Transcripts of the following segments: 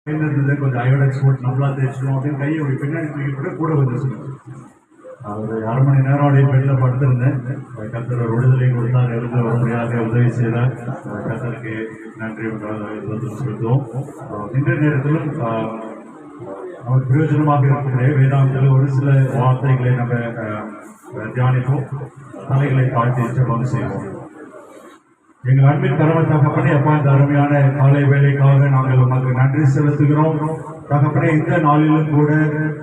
கொஞ்சம் அயோடெக்ஸ் போட்டு நம்மளா தேய்ச்சிடும் அப்படின்னு கையை அப்படி பின்னாடி தூக்கி கூட வந்து ஒரு 1/2 மணி நேரம் அப்படியே பெண்ணில் படுத்திருந்தேன். கத்தர் ஒரு விடுதலை கொடுத்தார், எழுத உடனடியாக உதவி செய்தார். கத்தருக்கு நன்றி செலுத்துவோம். இன்றைய நேரத்திலும் நமக்கு பிரயோஜனமாக இருக்கிற வேதாந்தத்தில் ஒரு சில வார்த்தைகளை நம்ம தியானிப்போம். தலைகளை தாழ்த்தி ஜெபம் செய்வோம். எங்கள் அன்பின் பரம தகப்பனே, அப்பா, இந்த அருமையான காலை வேலைக்காக நாங்கள் உமக்கு நன்றி செலுத்துகிறோம். தகப்பனே, இந்த நாளிலும் கூட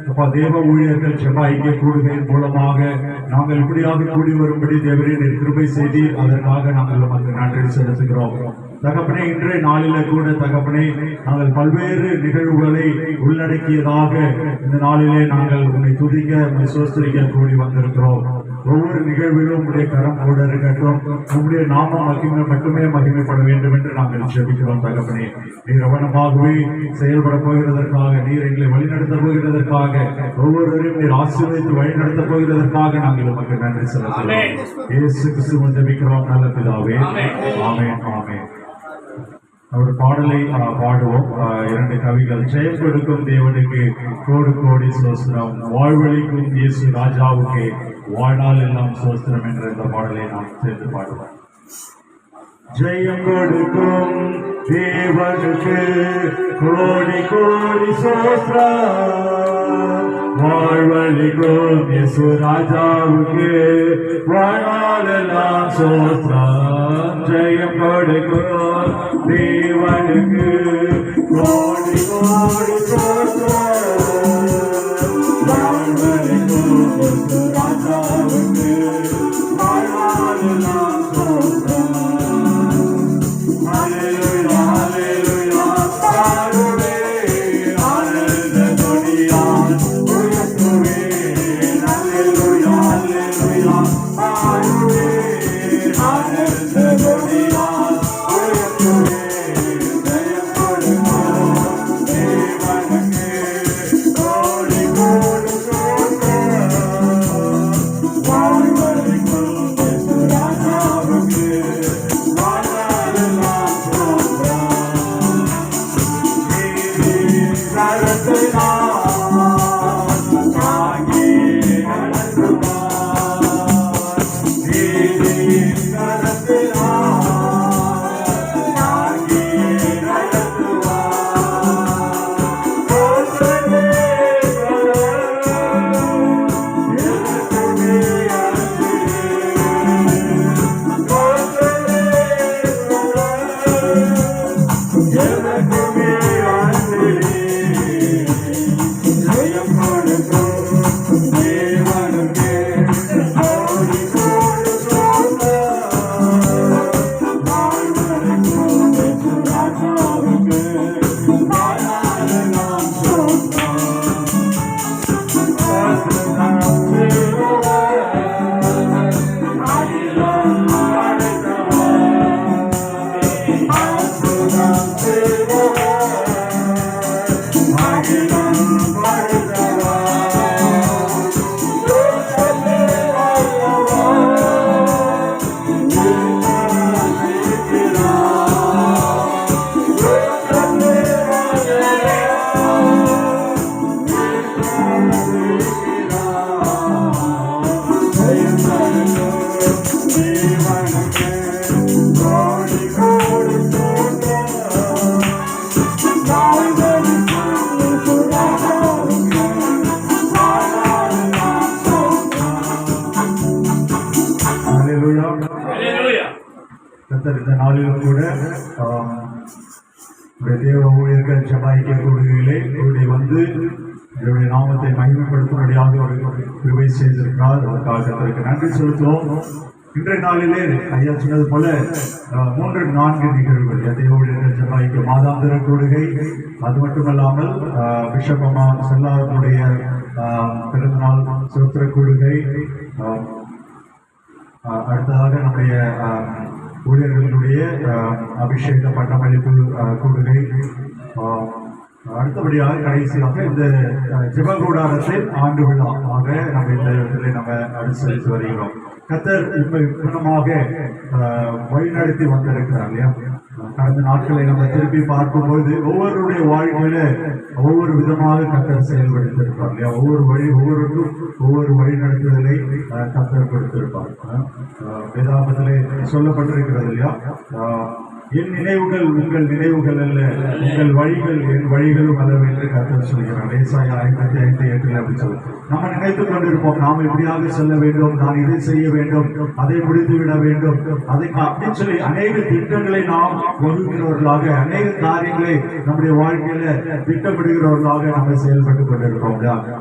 அப்பா தேவ ஊழியர்கள் ஜெப ஐக்கிய கூடுகையின் மூலமாக நாங்கள் இப்படியாக கூடி வரும்படி தேவரின் கிருபை செய்தி, அதற்காக நாங்கள் உமக்கு நன்றி செலுத்துகிறோம். தகப்பனே, இன்றைய நாளில கூட தகப்பனே, நாங்கள் பல்வேறு நிகழ்வுகளை உள்ளடக்கியதாக இந்த நாளிலே நாங்கள் உன்னை துதிக்க உன்னை சோஸ்தரிக்க கூடி வந்திருக்கிறோம். ஒவ்வொரு நிகழ்விலும் உடைய கரம் கூட இருக்கட்டும், உங்களுடைய நாமம் மட்டுமே மகிமைப்பட வேண்டும் என்று நாங்கள் ஜெபிக்கிறோம். தகப்பனே, நீர் கவனமாகவே செயல்பட போகிறதற்காக, நீர் எங்களை வழிநடத்த போகிறதற்காக, ஒவ்வொருவரையும் நீர் ஆசீர்வதித்து வழிநடத்த போகிறதற்காக நாங்கள் உமக்கு நன்றி செலுத்துகிறோம். இயேசு கிறிஸ்துவின் ஜெபிக்கிறோம் நல்ல பிதாவே, ஆமென் ஆமென். ஒரு பாடலை பாடுவோம். 2 கவிகள். ஜெயம் கொடுக்கும் தேவனுக்கு கோடி கோடி சோஸ்திரம், வாழ்வழிக்கும் இயேசு ராஜாவுக்கு வாழ்நாள் எல்லாம் சோஸ்திரம் என்ற இந்த பாடலை நாம் சேர்ந்து பாடுவோம். ஜெயம் கொடுக்கும் தேவனுக்கு கோடி கோடி சோஸ்திரம், வாழ்வழிக்கும் இயேசு ராஜாவுக்கு வாழ்நாள் எல்லாம் சோஸ்திரம். ஜெயம் கொடுக்கும் தேவனுக்கு கோடி கோடி சோஸ்திரம், வாழ்வழிக்கும் இயேசு ராஜாவுக்கு வாழ்நாள் எல்லாம் சோஸ்திரம். இந்த நாளிலும் கூட தேவ ஊழியர்கள் ஜெப ஐக்கிய கூடுகையிலே கூடி வந்து என்னுடைய நாமத்தை மகிமைப்படுத்தும்படியாக ஒரு கிருபை செய்திருக்கிறார். அதற்காக நன்றி செலுத்துவோம். இன்றைய நாளிலே ஐயா சொன்னது போல 3-4 நிகழ்வுகள் தேவ ஊழியர்கள் ஜெப ஐக்கிய மாதாந்திர கூடுகை, அது மட்டுமல்லாமல் பிஷப் அம்மா செல்லாருடைய பிறந்தநாள் சுத்திர கூடுகை, அடுத்ததாக நம்முடைய ஊழியர்களுடைய அபிஷேக பட்டமளிப்பு கூடுகை, அடுத்தபடியாக கடைசியாக இந்த ஜெபகூடாரத்தின் ஆண்டு விழாவாக நம்ம இந்த இடத்துல நம்ம அனுசரித்து வருகிறோம். கர்த்தர் இப்ப வழிநடத்தி வந்திருக்கிறார் இல்லையா? கடந்த நாட்களை நம்ம திருப்பி பார்க்கும்போது ஒவ்வொருடைய வாழ்க்கையில ஒவ்வொரு விதமாக கர்த்தர் செயல்படுத்திருப்பார் இல்லையா? ஒவ்வொருவருக்கும் ஒவ்வொரு வழி நடத்துதலை கர்த்தர் கொடுத்திருப்பார். வேதாகமத்திலே சொல்லப்பட்டிருக்கிறது இல்லையா? என் நினைவுகள் உங்கள் நினைவுகள் அல்ல, உங்கள் வழிகள் என் வழிகளும் அல்ல என்று கர்த்தர் சொல்கிறார். ஏசாயா 55:8 அப்படி சொல்லி நம்ம நினைத்துக் கொண்டிருப்போம், நாம் இப்படியாக செல்ல வேண்டும், நான் இதை செய்ய வேண்டும், அதை முடித்து விட வேண்டும், அதை அப்படின்னு சொல்லி அநேக திட்டங்களை நாம் வகுக்கிறவர்களாக, அநேக காரியங்களை நம்முடைய வாழ்க்கையில திட்டமிடுகிறவர்களாக நம்ம செயல்பட்டுக் கொண்டிருக்கிறோம்.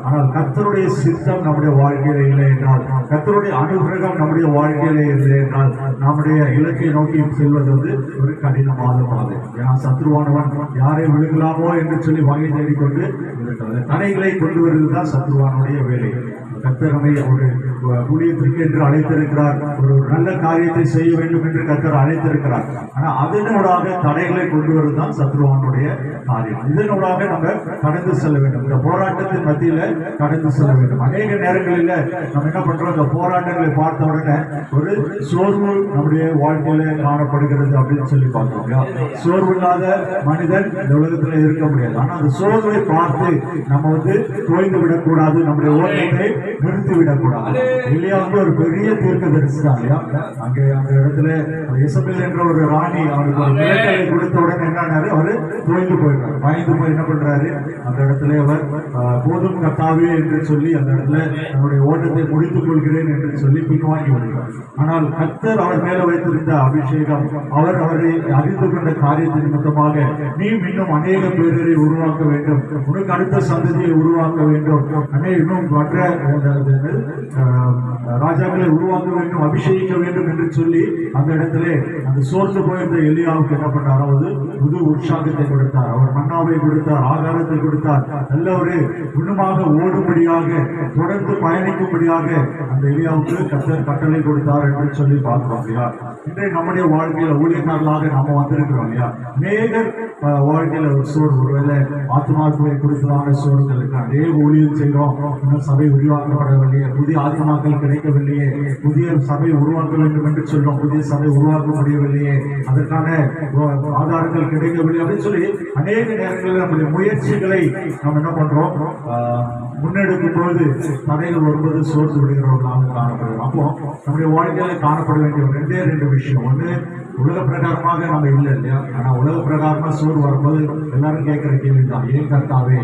ஆனால் கர்த்தருடைய சித்தம் நம்முடைய வாழ்க்கையில இல்லை என்றால், கர்த்தருடைய அனுகிரகம் நம்முடைய வாழ்க்கையில இல்லை என்றால், நம்முடைய இலக்கை நோக்கி செல்வது ஒரு கடினமான பாதை. ஏன்னா சத்ருவானவன் யாரை விழுகலாமோ என்று சொல்லி வகை தேடிக்கொண்டு தடைகளை கொண்டு வருவதுதான் சத்ருவானுடைய வேலை. கர்த்தர் நம்மை ஒரு ஊழியத்திற்கு என்று அழைத்திருக்கிறார், ஒரு நல்ல காரியத்தை செய்ய வேண்டும் என்று கர்த்தர் அழைத்திருக்கிறார். ஆனா அதனூடாக தடைகளை கொண்டு வருவதுதான் சத்ருவானுடைய காரியம். இதனூடாக நம்ம கடந்து செல்ல வேண்டும், இந்த போராட்டத்தின் மத்தியில கடந்து செல்ல வேண்டும். அநேக நேரங்களில் நம்ம என்ன பண்றோம், இந்த போராட்டங்களை பார்த்த உடனே ஒரு சோர்வு நம்முடைய வாழ்க்கையில காணப்படுகிறது அப்படின்னு சொல்லி பார்க்கிறோம். சோர்வு இல்லாத மனிதன் இந்த உலகத்துல இருக்க முடியாது. ஆனா அந்த சோர்வை பார்த்து நம்ம தோய்ந்து விடக்கூடாது, நம்முடைய ஓட்டத்தை நிறுத்தி விடக்கூடாது. இல்லையா ஒரு பெரிய தீர்க்க தரிசிதான் இல்லையா? அங்கே அந்த இடத்துல இசபெல் என்ற ஒரு ராணி அவருக்கு ஒரு விளக்கலை கொடுத்த உடனே என்ன அவரு தோய்ந்து போயிடுறாரு, பயந்து போய் என்ன பண்றாரு, அந்த இடத்துல அவர் போதும் கர்த்தாவே என்று சொல்லி அந்த இடத்துல நம்முடைய ஓட்டத்தை முடித்துக் கொள்கிறேன் என்று சொல்லி பின்வாங்கி வருகிறார். ஆனால் கர்த்தர் அவர் மேல வைத்திருந்த அபிஷேகம், அவரை அறிந்து கொண்ட காரியத்தின் நிமித்தமாக நீ இன்னும் அநேக பேரை உருவாக்க வேண்டும், உனக்கு அடுத்த சந்ததியை உருவாக்க வேண்டும், இன்னும் மற்ற ராஜாக்களை உருவாக்க வேண்டும், அபிஷேகிக்க வேண்டும் என்று சொல்லி அந்த இடத்திலே அந்த சோர்ந்து போயிருந்த எலியாவுக்கு என்ன பண்ணாராவது புது உற்சாகத்தை கொடுத்தார். அவர் மன்னாவை கொடுத்தார், ஆகாரத்தை கொடுத்தார், நல்ல ஒரு இன்னுமாக ஓடும்படியாக தொடர்ந்து பயணிக்கும்படியாக அந்த எலியாவுக்கு கர்த்தர் கட்டளை கொடுத்தார் என்று சொல்லி பார்க்கிறோம் இல்லையா? இன்றைய நம்முடைய வாழ்க்கையில ஊழியர்களாக நம்ம வந்திருக்கிறோம் இல்லையா? அநேகர் வாழ்க்கையில ஒரு சோர்வு, ஒருவேளை ஆத்மாக்களை குறித்ததான சோர்வுகள் இருக்கு. அதே ஊழியம் செய்கிறோம், இன்னும் சபை உருவாக்கப்படவில்லையே, புதிய ஆத்மாக்கள் கிடைக்கவில்லையே, புதிய சபை உருவாக்க வேண்டும் என்று சொல்றோம், புதிய சபை உருவாக்க முடியவில்லையே, அதற்கான ஆதாரங்கள் கிடைக்கவில்லை அப்படின்னு சொல்லி அநேக நேரங்களில் நம்முடைய முயற்சிகளை நம்ம என்ன பண்றோம், முன்னெடுக்கும் பொழுது தடைகள் வரும்போது சோர்ந்து விடுகிறவர்களாக காணப்படுகிறோம். அப்போ நம்முடைய வாழ்க்கையில காணப்பட வேண்டிய ரெண்டு விஷயம். ஒண்ணு, உலக பிரகாரமாக நம்ம இல்லை இல்லையா? ஆனா உலக பிரகாரமா சோறு வரும்போது எல்லாரும் கேட்கிற கேள்விதான், ஏன் கர்த்தாவே,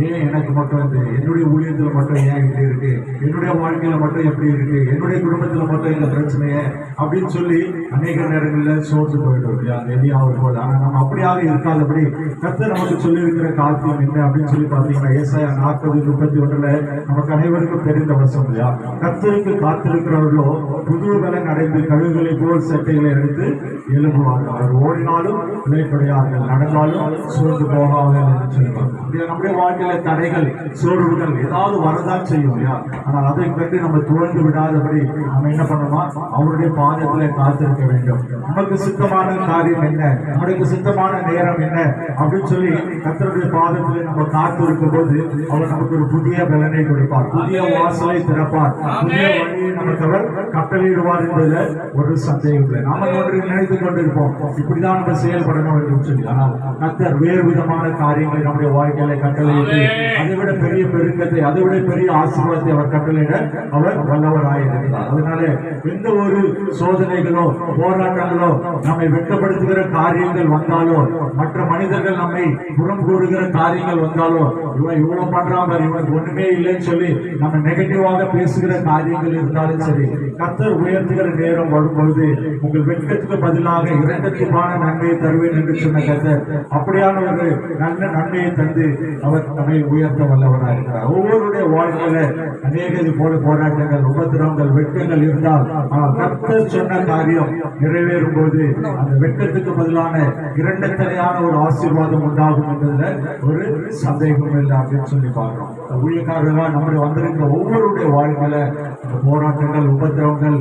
ஏன் எனக்கு மட்டும் என்னுடைய ஊழியத்துல மட்டும் ஏன் இப்படி இருக்கு, என்னுடைய வாழ்க்கையில மட்டும் எப்படி இருக்கு, என்னுடைய குடும்பத்துல மட்டும் இந்த பிரச்சனையே அப்படின்னு சொல்லி அநேக நேரங்களில் சோர்ந்து போயிடும் இல்லையா? எலியாவும் போது. ஆனா நம்ம அப்படியாக இருக்காதபடி கர்த்தர் நமக்கு சொல்லி இருக்கிற காத்தியம் என்ன அப்படின்னு சொல்லி பார்த்தீங்கன்னா, ஏசாயா 40:31 நமக்கு அனைவருக்கும் தெரிந்த வசனம் இல்லையா? கர்த்தருக்கு காத்திருக்கிறவர்களோ புது பலன் அடைந்து கழுகுகளை போல் சட்டைகளை எடுத்து எழுப்புவார்கள், அவர் ஓடினாலும் விளைப்படையார்கள், நடந்தாலும் சோர்ந்து போகாமல் என்று சொல்லுவாங்க. நம்முடைய வாழ்க்கையில தடைகள், சோர்வுகள் ஏதாவது வரதான் செய்யும் இல்லையா? ஆனால் அதை கண்டு நம்ம துவண்டு விடாதபடி நம்ம என்ன பண்ணணுமா, அவருடைய பாதத்திலே காத்திருக்க வேண்டும். நமக்கு சித்தமான காரியம் என்ன, நம்மளுக்கு சித்தமான நேரம் என்ன அப்படின்னு சொல்லி கர்த்தருடைய பாதத்திலே நம்ம காத்திருக்கும் போது அவர் நமக்கு ஒரு புதிய பலனை கொடுப்பார், புதிய வாசலை திறப்பார், புதிய வழியை நமக்கு அவர் கட்டளையிடுவார் என்பதில் ஒரு சந்தேகம் இல்லை. நாம ஒன்று நினைத்துக் கொண்டிருப்போம், இப்படிதான் நம்ம செயல்படணும் என்று சொல்லி. ஆனால் கர்த்தர் வேறு விதமான காரியங்களை நம்முடைய வாழ்க்கையில கட்டளையிட்டு அதை விட பெரிய பெருக்கத்தை, அதை விட பெரிய ஆசீர்வாதத்தை அவர் கட்டளையிட அவர் வல்லவராயிருக்கிறார். அதனால எந்த ஒரு சோதனைகளோ போராட்டங்களோ நம்மை வெட்கப்படுத்துகிற காரியங்கள் வந்தாலோ, மற்ற மனிதர்கள் நம்மை புறம் கூறுகிற காரியங்கள் வந்தாலோ, இவன் இவ்வளவு பண்றாம இவனுக்கு ஒண்ணுமே இல்லைன்னு சொல்லி நம்ம நெகட்டிவாக பேசுகிற காரியங்கள் இருந்தாலும் சரி, கர்த்தர் உயர்த்துகிற நேரம் வரும்பொழுது உங்கள் வெட்கத்துக்கு பதிலாக இரண்டத்துக்கான நன்மையை தருவேன் என்று சொன்ன கர்த்தர் அப்படியான ஒரு நல்ல நன்மையை தந்து அவர் நம்மை உயர்த்த வல்லவராக இருக்கிறார். ஒவ்வொருடைய வாழ்க்கையில அநேக இது போல போராட்டங்கள், உபத்திரவங்கள், வெட்கங்கள் இருந்தால், ஆனால் கர்த்தர் சொன்ன காரியம் நிறைவேறும் போது அந்த வெட்கத்துக்கு பதிலான இரண்டத்தனையான ஒரு ஆசீர்வாதம் உண்டாகும் என்பதுல ஒரு சந்தேகம் இல்லை அப்படின்னு சொல்லி பார்க்கிறோம். ஊழியக்காரர்களாக நம்முடைய வந்திருக்கிற ஒவ்வொருடைய வாழ்க்கையில போராட்டங்கள், உபத்திரவங்கள்,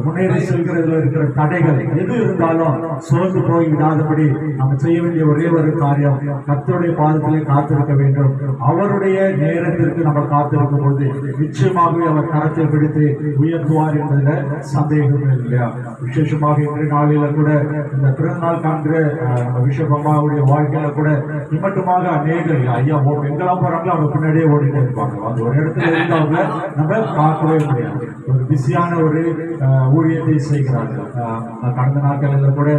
முன்னேறி செல்கிறதுல இருக்கிற தடைகள் எது இருந்தாலும் சோர்ந்து போய் விடாதபடி நம்ம செய்ய வேண்டிய ஒரே ஒரு காரியம், கர்த்தருடைய பாதத்திலே காத்திருக்க வேண்டும். அவருடைய நேரத்திற்கு நம்ம காத்திருக்கும் போது நிச்சயமாகவே அவர் கரத்தை பிடித்து உயர்த்துவார் என்பதுல சந்தேகம் இல்லையா? விசேஷமாக இன்றைய நாளில கூட இந்த பிறந்தநாள் காண்கிற பிஷப் அம்மாவுடைய வாழ்க்கையில கூட நிமிட்டமாக அநேகர் ஐயா எங்கெல்லாம் போறாங்களோ அவங்க பின்னாடியே ஓடிட்டே இருப்பாங்க. அந்த ஒரு இடத்துல இருந்தவங்க நம்ம பார்க்கவே முடியாது. ஒரு பிஸியான ஒரு ஊழியத்தை செய்கிறார்கள். கடந்த நாட்களில் கூட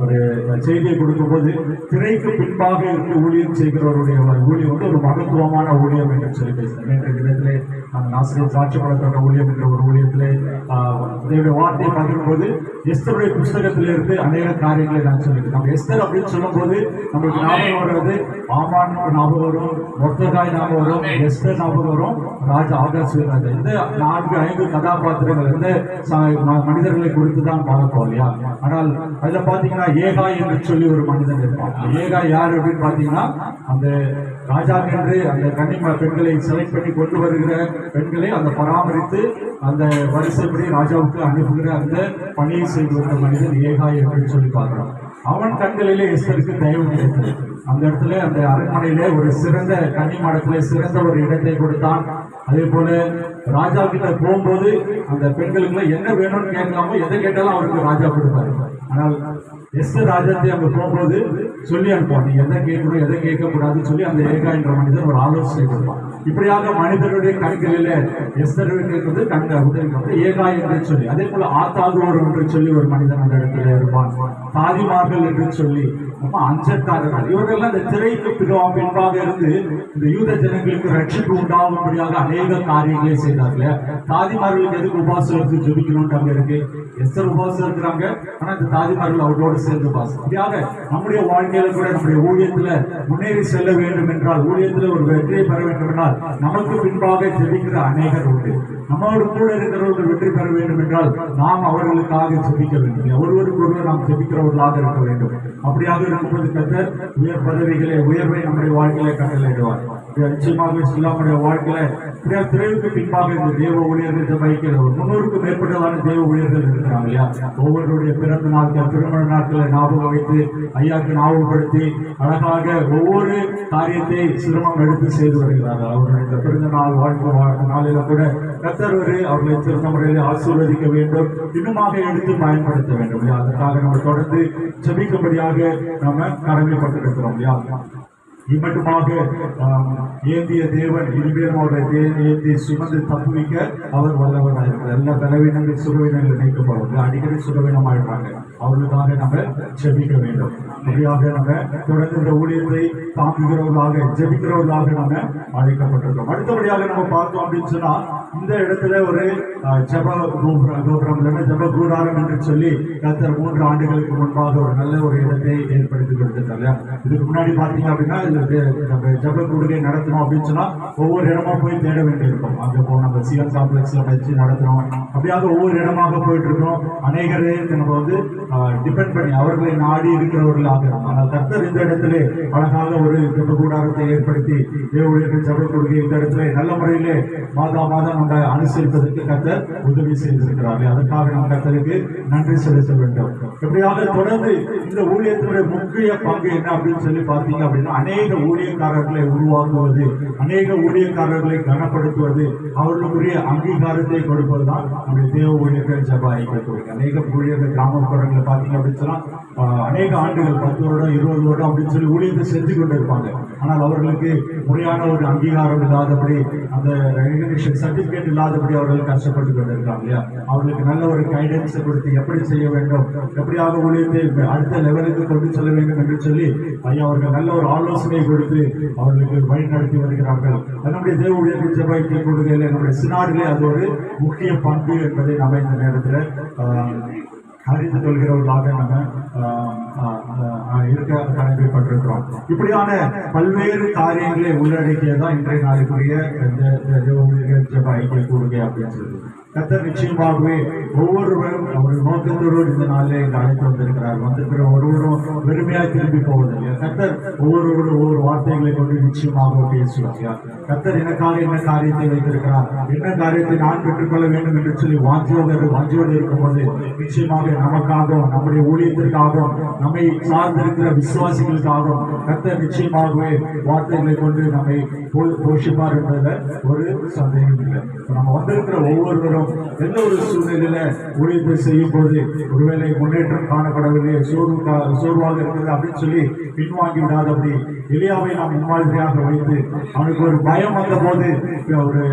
ஒரு செய்தியை கொடுக்கும் போது திரைக்கு பின்பாக இருந்து ஊழியம் செய்கிறவருடைய ஊழியம் வந்து ஒரு மகத்துவமான ஊழியம் என்று சொல்லி பேசுகிறேன். இன்றைய தினத்திலே ஆசிரியர் சாட்சிப்படத்தோட ஊழியம் என்ற ஒரு ஊழியத்திலே இதனுடைய வார்த்தையை பகிரும்போது எஸ்தருடைய புஸ்தகத்திலிருந்து அநேக காரியங்களை நான் சொல்லியிருக்கேன். நம்ம எஸ்தர் அப்படின்னு சொல்லும் போது நம்மளுக்கு ஞாபகம் வருவது ஆமான் ஞாபகம் வரும், மொர்தெகாய் ஞாபகம் வரும், எஸ்தர் ஞாபகம் வரும், ராஜா ஆகாஸ்வேராஜா. இந்த 4-5 கதாபாத்திரங்கள் இந்த மனிதர்களை குறித்து தான் பார்ப்போம் இல்லையா? ஆனால் அதுல பாத்தீங்கன்னா ஏகாய் என்று சொல்லி ஒரு மனிதன் இருப்பான். ஏகாய் யார் அப்படின்னு பாத்தீங்கன்னா அந்த ராஜா என்று அந்த கன்னிமா பெண்களை செலக்ட் பண்ணி கொண்டு வருகிற பெண்களை அந்த பராமரித்து அந்த வரிசைப்படி ராஜாவுக்கு அனுப்புகிற அந்த பணியை செய்து வந்த மனிதன் ஏகாய் என்று சொல்லி பார்க்கிறோம். அவன் கண்களிலே எஸ்தருக்கு தயவு கிடைத்தது. அந்த இடத்துல அந்த அரண்மனையிலே ஒரு சிறந்த கன்னிமாடத்திலே சிறந்த ஒரு இடத்தை கொடுத்தான். அதே போல ராஜா கிட்ட போகும்போது அந்த பெண்களுக்குள்ள என்ன வேணும்னு கேட்கலாமோ எதை கேட்டாலும் அவருக்கு ராஜா கொடுப்பாரு. ஆனால் எஸ்தர் ராஜாத்தை அங்க போகும்போது சொல்லி அனுப்புவான், நீ எதை கேட்கணும் எதை கேட்க கூடாதுன்னு சொல்லி அந்த ஏகா என்ற மனிதன் ஒரு ஆலோசனை கொடுப்பான். இப்படியாக மனிதனுடைய கண்களில எஸ்தர் கேட்கிறது கண்ட உதவி ஏகா என்று சொல்லி, அதே போல ஆத்தாகுவோர் என்று சொல்லி ஒரு மனிதன் அந்த இடத்துல இருப்பான். தாதிமார்கள் என்று சொல்லி அஞ்சற்காரர்கள், இவர்கள்லாம் இந்த திரைக்கு பின்பாக இருந்து இந்த யூத ஜனங்களுக்கு ரட்சிப்பு உண்டாகும்படியாக அநேக காரியங்களை செய்தார்கள். தாதிமார்களுக்கு எதுக்கு உபாசம் இருந்து ஜெபிக்கணும்னு அங்க இருக்கு. எஸ்தர் உபாசம் இருக்கிறாங்க, ஆனா இந்த தாதிமார்கள் அவர்களோடு சேர்ந்து உபாசம். இப்படியாக நம்முடைய வாழ்க்கையில கூட நம்முடைய ஊழியத்துல முன்னேறி செல்ல வேண்டும் என்றால், ஊழியத்துல ஒரு வெற்றியை பெற வேண்டும் என்றால் நமக்கு பின்பாக ஜெபிக்கிற அநேகர் உண்டு. நம்மளோடு கூட இருக்கிறவர்கள் வெற்றி பெற வேண்டும் என்றால் நாம் அவர்களுக்காக ஜெபிக்க வேண்டும். ஒருவருக்கு ஒருவர் நாம் ஜெபிக்கிறவர்களாக இருக்க வேண்டும். அப்படியாக இருக்கும்போது கர்த்தர் உயர் பதவிகளை உயர்வை நம்முடைய வாழ்க்கையில கட்டளையிடுவார். நிச்சயமாக நம்முடைய வாழ்க்கையில திரைவுக்கு பின்பாக இந்த தேவ ஊழியர்கள் ஜெபிக்கிற 300க்கும் மேற்பட்டதான தேவ ஊழியர்கள் இருக்கிறாங்க இல்லையா? ஒவ்வொருடைய பிறந்த நாட்கள் திருமண நாட்களை ஞாபகம் வைத்து ஐயாக்கு ஞாபகப்படுத்தி அழகாக ஒவ்வொரு காரியத்தை சிரமம் எடுத்து செய்து வருகிறார்கள். அவர்களுடைய இந்த பிறந்த நாள் வாழ்க்கை நாளில கூட கர்த்தர் அவர்களை சிறந்த முறையில் ஆசீர்வதிக்க வேண்டும், இன்னுமாக எடுத்து பயன்படுத்த வேண்டும். அதற்காக நம்ம தொடர்ந்து ஜெபிக்கும்படியாக நம்ம கடமைப்பட்டிருக்கிறோம் இல்லையா? இம்மட்டுமாக ஏந்திய தேவன் இனிமேலும் அவரை ஏந்தி சுமந்து தப்புவிக்க அவர் வல்லவராக இருக்கிறார். எல்லா பலவீனங்கள் சுகவீனங்கள் நீக்கப்படும். அடிக்கடி சுகவீனமாயிடுறாங்க, அவர்களுக்காக நம்ம ஜெபிக்க வேண்டும். அப்படியாக நம்ம தொடர்ந்து இந்த ஊழியத்தை தாங்குகிறவர்களாக ஜெபிக்கிறவர்களாக நம்ம அழைக்கப்பட்டிருக்கோம். அடுத்தபடியாக நம்ம பார்த்தோம் அப்படின்னு சொன்னா, இந்த இடத்துல ஒரு ஜப கோபுரம் ஜப கூடாரம் என்று சொல்லி கர்த்தர் 3 ஆண்டுகளுக்கு முன்பாக ஒரு நல்ல ஒரு இடத்தை ஏற்படுத்தி கொடுத்திருக்காங்க. இதுக்கு முன்னாடி பாத்தீங்க அப்படின்னா நம்ம ஜப கூடுகை நடத்தணும் அப்படின்னு சொன்னா ஒவ்வொரு இடமா போய் தேட வேண்டியிருக்கும். அங்க போ நம்ம சிஎம் காம்ப்ளெக்ஸ்ல வச்சு நடத்தணும். அப்படியாக ஒவ்வொரு இடமாக போயிட்டு இருக்கோம். அநேகரே நம்ம டிபெண்ட் பண்ணி அவர்களை நாடி இருக்கிறவர்களாக இருக்கும். ஆனால் கர்த்தர் இந்த இடத்துல அழகாக ஒரு ஜப கூடாரத்தை ஏற்படுத்தி தேவனுடைய ஜப கூடுகை இந்த இடத்துல நல்ல முறையிலே மாதம் நம்ம அனுசரிப்பதற்கு கர்த்தர் உதவி செய்திருக்கிறார்கள். அதற்காக நம்ம கர்த்தருக்கு நன்றி செலுத்த வேண்டும். எப்படியாக தொடர்ந்து இந்த ஊழியத்தினுடைய முக்கிய பங்கு என்ன அப்படின்னு சொல்லி பார்த்தீங்க அப்படின்னா, அநேக ஊழியக்காரர்களை உருவாக்குவது, அநேக ஊழியக்காரர்களை கனப்படுத்துவது, அவர்களுக்குரிய அங்கீகாரத்தை கொடுப்பதுதான் நம்முடைய தேவ ஊழியர்கள் ஜப ஐக்கியத்துறை. அநேக ஊழியர்கள் கிராமப்புறங்களை பார்த்தீங்க அப்படின்னு சொன்னா அநேக ஆண்டுகள் 10 வருடம் 20 வருடம் அப்படின்னு சொல்லி ஊழியத்தை செஞ்சு கொண்டு இருப்பாங்க. ஆனால் அவர்களுக்கு முறையான ஒரு அங்கீகாரம் இல்லாதபடி, அந்த ரெகக்னிஷன் சர்டிபிகேட் இல்லாதபடி அவர்கள் கஷ்டப்பட்டு கொண்டு இருக்காங்க இல்லையா? அவர்களுக்கு நல்ல ஒரு கைடன்ஸை கொடுத்து எப்படி செய்ய வேண்டும், எப்படியாக ஊழியத்தை அடுத்த லெவலுக்கு கொண்டு செல்ல வேண்டும் என்று சொல்லி ஐயா அவர்கள் நல்ல ஒரு ஆலோசனை கொடுத்து அவர்களுக்கு வழி நடத்தி வருகிறார்கள். நம்முடைய தேவ ஊழியர்கள் ஜப ஐக்கிய கூடுகையில நம்முடைய சினாடிலே அது ஒரு முக்கிய பண்பு என்பதை நம்ம இந்த நேரத்தில் அறிந்து கொள்கிறவர்களாக நம்ம இருக்க கடமைப்பட்டிருக்கிறோம். இப்படியான பல்வேறு காரியங்களை உள்ளடக்கியதான் இன்றைய நாளுக்குரிய ஜப ஐக்கிய கூடுகை அப்படின்னு சொல்லி கர்த்தர் நிச்சயமாகவே ஒவ்வொருவரும் ஒரு நோக்கத்தோடு இந்த நாளிலே இங்கு அழைத்து வந்திருக்கிறார். வந்திருக்கிற ஒருவரும் வெறுமையாய் திரும்பி போவதில்லை. கர்த்தர் ஒவ்வொருவரும் ஒவ்வொரு வார்த்தைகளை கொண்டு நிச்சயமாக பேசுவார். கர்த்தர் எனக்காக என்ன காரியத்தை வைத்திருக்கிறார், என்ன காரியத்தை நான் பெற்றுக்கொள்ள வேண்டும் என்று சொல்லி வாஞ்சியோடு இருக்கும்போது நிச்சயமாக நமக்காகவும் நம்முடைய ஊழியத்திற்காகவும் நம்மை சார்ந்திருக்கிற விசுவாசிகளுக்காகவும் கர்த்தர் நிச்சயமாகவே வார்த்தைகளை கொண்டு நம்மை போஷிப்பார் என்பதில் ஒரு சந்தேகம் இல்லை. நம்ம வந்திருக்கிற ஒவ்வொருவரும் எந்த ஒரு சூழ்நிலையில ஊழியத்தை செய்யும் போது ஒருவேளை முன்னேற்றம் காணப்படவில்லை, சோர்வாக இருக்கிறது அப்படின்னு சொல்லி பின்வாங்கி விடாதபடி எலியாவை நாம் முன்மாதிரியாக வைத்து அவனுக்கு ஒரு பயம் வந்த போது ஒரு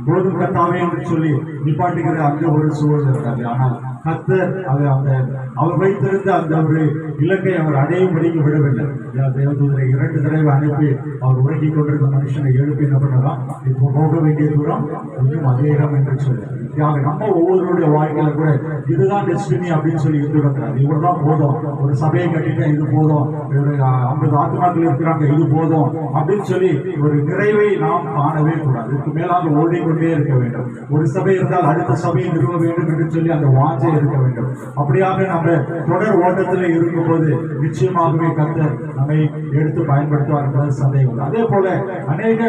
போதும் கத்தாவே என்று சொல்லி நிப்பாட்டுகிற அந்த ஒரு சூழல் இருக்காது. ஆனால் கர்த்தர் அவர் வைத்திருந்த அந்த ஒரு இலக்கை அவர் அடையும்படிக்கு விடவில்லை. தேவதூதரை 2 தடவை அனுப்பி அவர் உறங்கிக் கொண்டிருந்த மனுஷனை எழுப்பி என்ன பண்ணலாம், இப்போ போக வேண்டிய தூரம் இன்னும் அதிகம் என்று சொல்லி நம்ம ஒவ்வொருடைய வாழ்க்கையில கூட இதுதான் டெஸ்டினி அப்படின்னு சொல்லி இருந்துடக்கூடாது. இவ்வளவுதான் போதும், ஒரு சபையை கட்டிட்டேன் இது போதும், 50 ஆத்மாக்கள் இருக்கிறாங்க இது போதும் அப்படின்னு சொல்லி ஒரு நிறைவை நாம் காணவே கூடாது. இதுக்கு மேலாக ஓடிக்கொண்டே இருக்க வேண்டும். ஒரு சபை இருந்தால் அடுத்த சபையை நிறுவ வேண்டும் என்று சொல்லி அந்த வாஞ்சை இருக்க வேண்டும். அப்படியாக நம்ம தொடர் ஓட்டத்தில் இருக்கும்போது நிச்சயமாகவே கர்த்தர் நம்மை எடுத்து பயன்படுத்துவார் என்பது சந்தேகம். அதே போல அநேக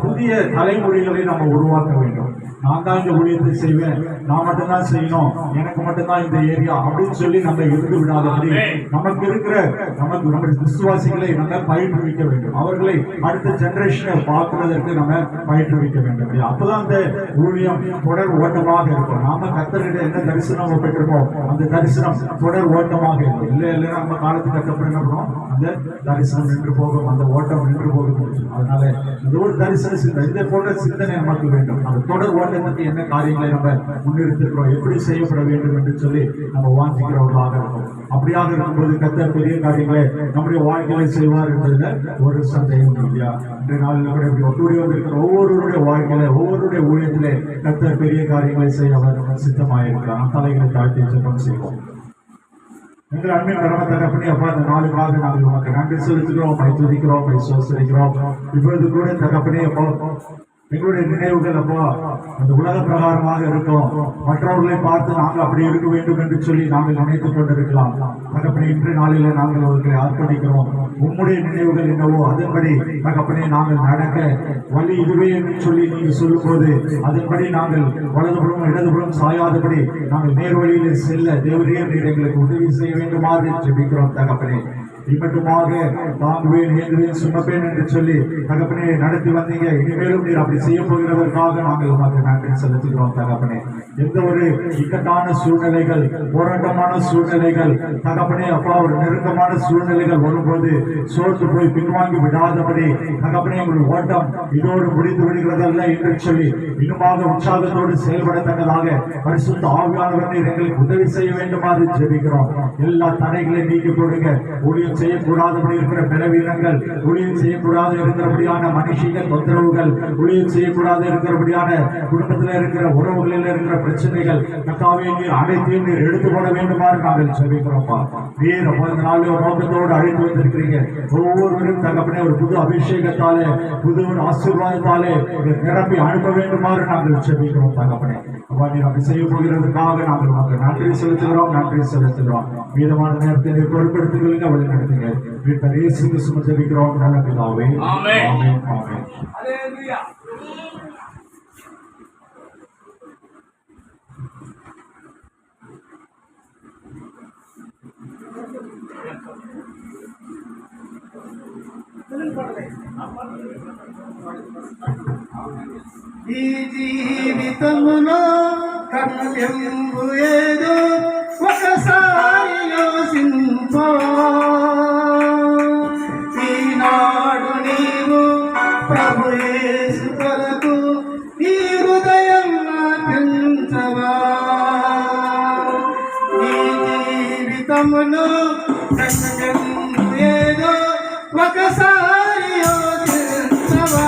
புதிய தலைமுறைகளை நம்ம உருவாக்க வேண்டும். நான் தான் இந்த ஊழியத்தை செய்வேன், நான் மட்டும்தான் செய்யணும், எனக்கு மட்டும்தான் இந்த ஏரியா அப்படின்னு சொல்லி நம்ம இருந்து விடாதபடி நம்முடைய விசுவாசிகளை நம்ம பயிற்றுவிக்க வேண்டும். அவர்களை அடுத்த ஜெனரேஷனை பார்க்கிறதற்கு நம்ம பயிற்றுவிக்க வேண்டும். அப்பதான் அந்த ஊழியம் தொடர் ஓட்டமாக இருக்கும். நாம கர்த்தரிடம் என்ன தரிசனம் பெற்றிருப்போம் அந்த தரிசனம் தொடர் ஓட்டமாக இருக்கும். இல்லைன்னா நம்ம காலத்துக்கு அப்புறம் என்ன பண்ணுவோம், அந்த தரிசனம் நின்று போகும், அந்த ஓட்டம் நின்று போகும். அதனால இந்த ஒரு தரிசன சிந்தனை, இந்த போன்ற சிந்தனை நமக்கு வேண்டும். அந்த தொடர் ஓட்டத்துக்கு என்ன காரியங்களை நம்ம முன்னிறுத்திருக்கிறோம், எப்படி செய்யப்பட வேண்டும் என்று சொல்லி நம்ம வாஞ்சிக்கிறவர்களாக இருக்கும். அப்படியாக இருக்கும்போது கர்த்தர் பெரிய காரியங்களை நம்முடைய வாழ்க்கையை செய்வார் என்பதுல ஒரு சந்தேகம் இல்லையா? இன்றைய நாளில் கூட கூடி வந்திருக்கிற ஒவ்வொருவருடைய வாழ்க்கையில ஒவ்வொருடைய ஊழியத்திலே கர்த்தர் பெரிய காரியங்களை செய்ய அவர் சித்தமாயிருக்கிறார். தலைகளை தாழ்த்தி ஜெபம் செய்வோம். எங்கள் அன்பின் பரம தகப்பனே, அப்பா இந்த நாளுக்காக நாங்கள் உமக்கு நன்றி செலுத்துகிறோம், துதிக்கிறோம், சோசரிக்கிறோம். இப்பொழுது கூட தகப்பனே அப்பா எங்களுடைய நினைவுகள் அப்பா அந்த உலக பிரகாரமாக இருக்கும். மற்றவர்களை பார்த்து நாங்கள் அப்படி இருக்க வேண்டும் என்று சொல்லி நாங்கள் நினைத்துக் கொண்டிருக்கலாம். தகப்பனே இன்றைய நாளில நாங்கள் அவர்களை அர்ப்பணிக்கிறோம். உம்முடைய நினைவுகள் என்னவோ அதன்படி தகப்பனே நாங்கள் நடக்க வழி இதுவே என்று சொல்லி நீங்கள் சொல்லும் போது அதன்படி நாங்கள் வலதுபுறம் இடதுபுறம் சாயாதபடி நாங்கள் நேர் வழியிலே செல்ல தேவரே நீர் எங்களுக்கு உதவி செய்ய வேண்டுமாறு ஜெபிக்கிறோம். தகப்பனே இப்பட்டுமாக தாங்குவேன் ஏங்குவேன் சுமப்பேன் என்று சொல்லி தகப்பனே நடத்தி வந்தீங்க. இனிமேலும் நீர் அப்படி செய்ய போகிறதற்காக நாங்கள் உமக்கு நன்றி செலுத்துகிறோம். தகப்பனே எந்த ஒரு இக்கட்டான சூழ்நிலைகள், போராட்டமான சூழ்நிலைகள் தகப்பனே அப்பா ஒரு நெருக்கமான சூழ்நிலைகள் வரும்போது சோர்ந்து போய் பின்வாங்கி விடாதபடி தகப்பனே உங்கள் ஓட்டம் இதோடு முடிந்து விடுகிறதல்ல என்று சொல்லி இன்னுமாக உற்சாகத்தோடு செயல்படத்தக்கதாக பரிசுத்த ஆவியானவரை எங்களுக்கு உதவி செய்ய வேண்டுமாறு ஜெபிக்கிறோம். எல்லா தடைகளையும் நீக்கி கொடுங்க. ஊழியம் செய்யக்கூடாதபடி இருக்கிற பலவீனங்கள், ஊழியம் செய்யக்கூடாது இருக்கிறபடியான மனுஷிகள் தொந்தரவுகள், ஊழியம் செய்யக்கூடாது இருக்கிறபடியான குடும்பத்தில் இருக்கிற உறவுகளில் இருக்கிற பிரச்சனைகள் கர்த்தாவே நீர் அனைத்தையும் நீர் எடுத்து போட வேண்டுமாறு நாங்கள் ஜெபிக்கிறோம்ப்பா. நீர் நாள் நோக்கத்தோடு அழைத்து வந்திருக்கிறீங்க. ஒவ்வொருவரும் தகப்பனே ஒரு புது அபிஷேகத்தாலே புது ஆசீர்வாதத்தாலே நிரப்பி அனுப்ப வேண்டுமாறு நாங்கள் ஜெபிக்கிறோம். தகப்பனே அப்பா நீர் அப்படி செய்ய போகிறதுக்காக நாங்கள் உமக்கு நன்றி செலுத்துகிறோம். மீதமான நேரத்தை பொருட்படுத்திக் கொள்ளுங்க, வழி நடத்துங்க. வீட்டை இயேசு கிறிஸ்துவை ஜெபிக்கிறோம் நல்ல பிதாவே. ஆமென். ஆமென். ஹல்லேலூயா. ఈ జీవితములో కర్తవ్యంబు ఏదో ఒకసారి యోచింపో. ఈనాడు నీవు ప్రభు యేసు కొరకు ఈ హృదయం పెంచవా. ఈ జీవితములో కర్తవ్యంబు ఏదో ఒకసారి యోచించవా.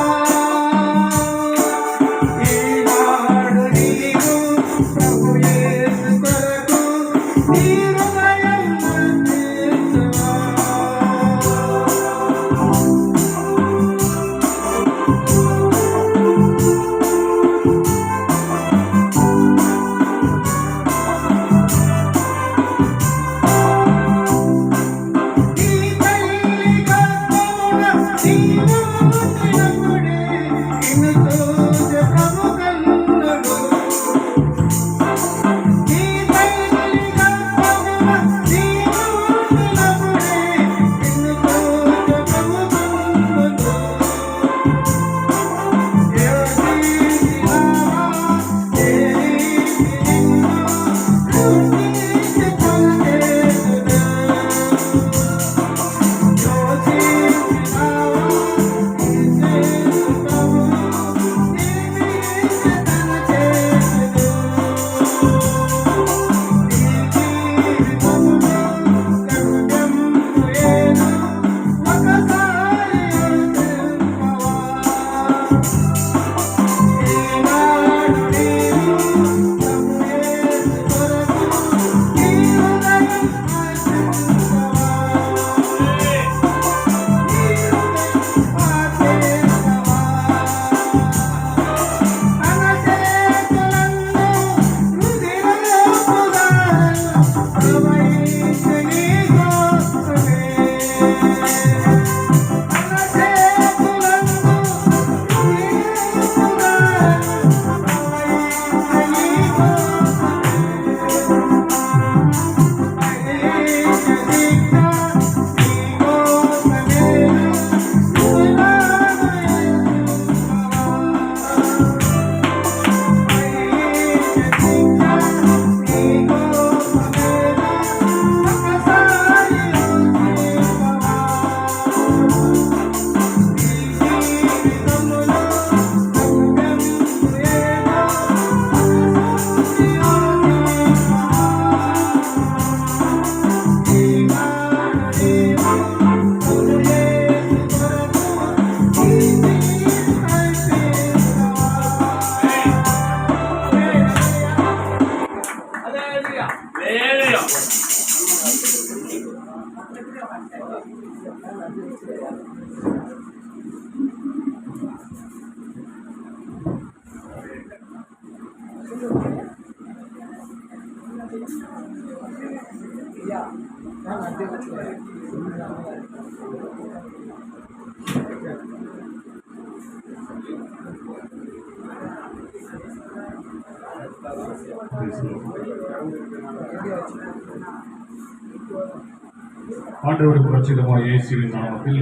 ஆண்டவருக்கு பிரச்சிதமாக இயேசுவின் நாமத்தில்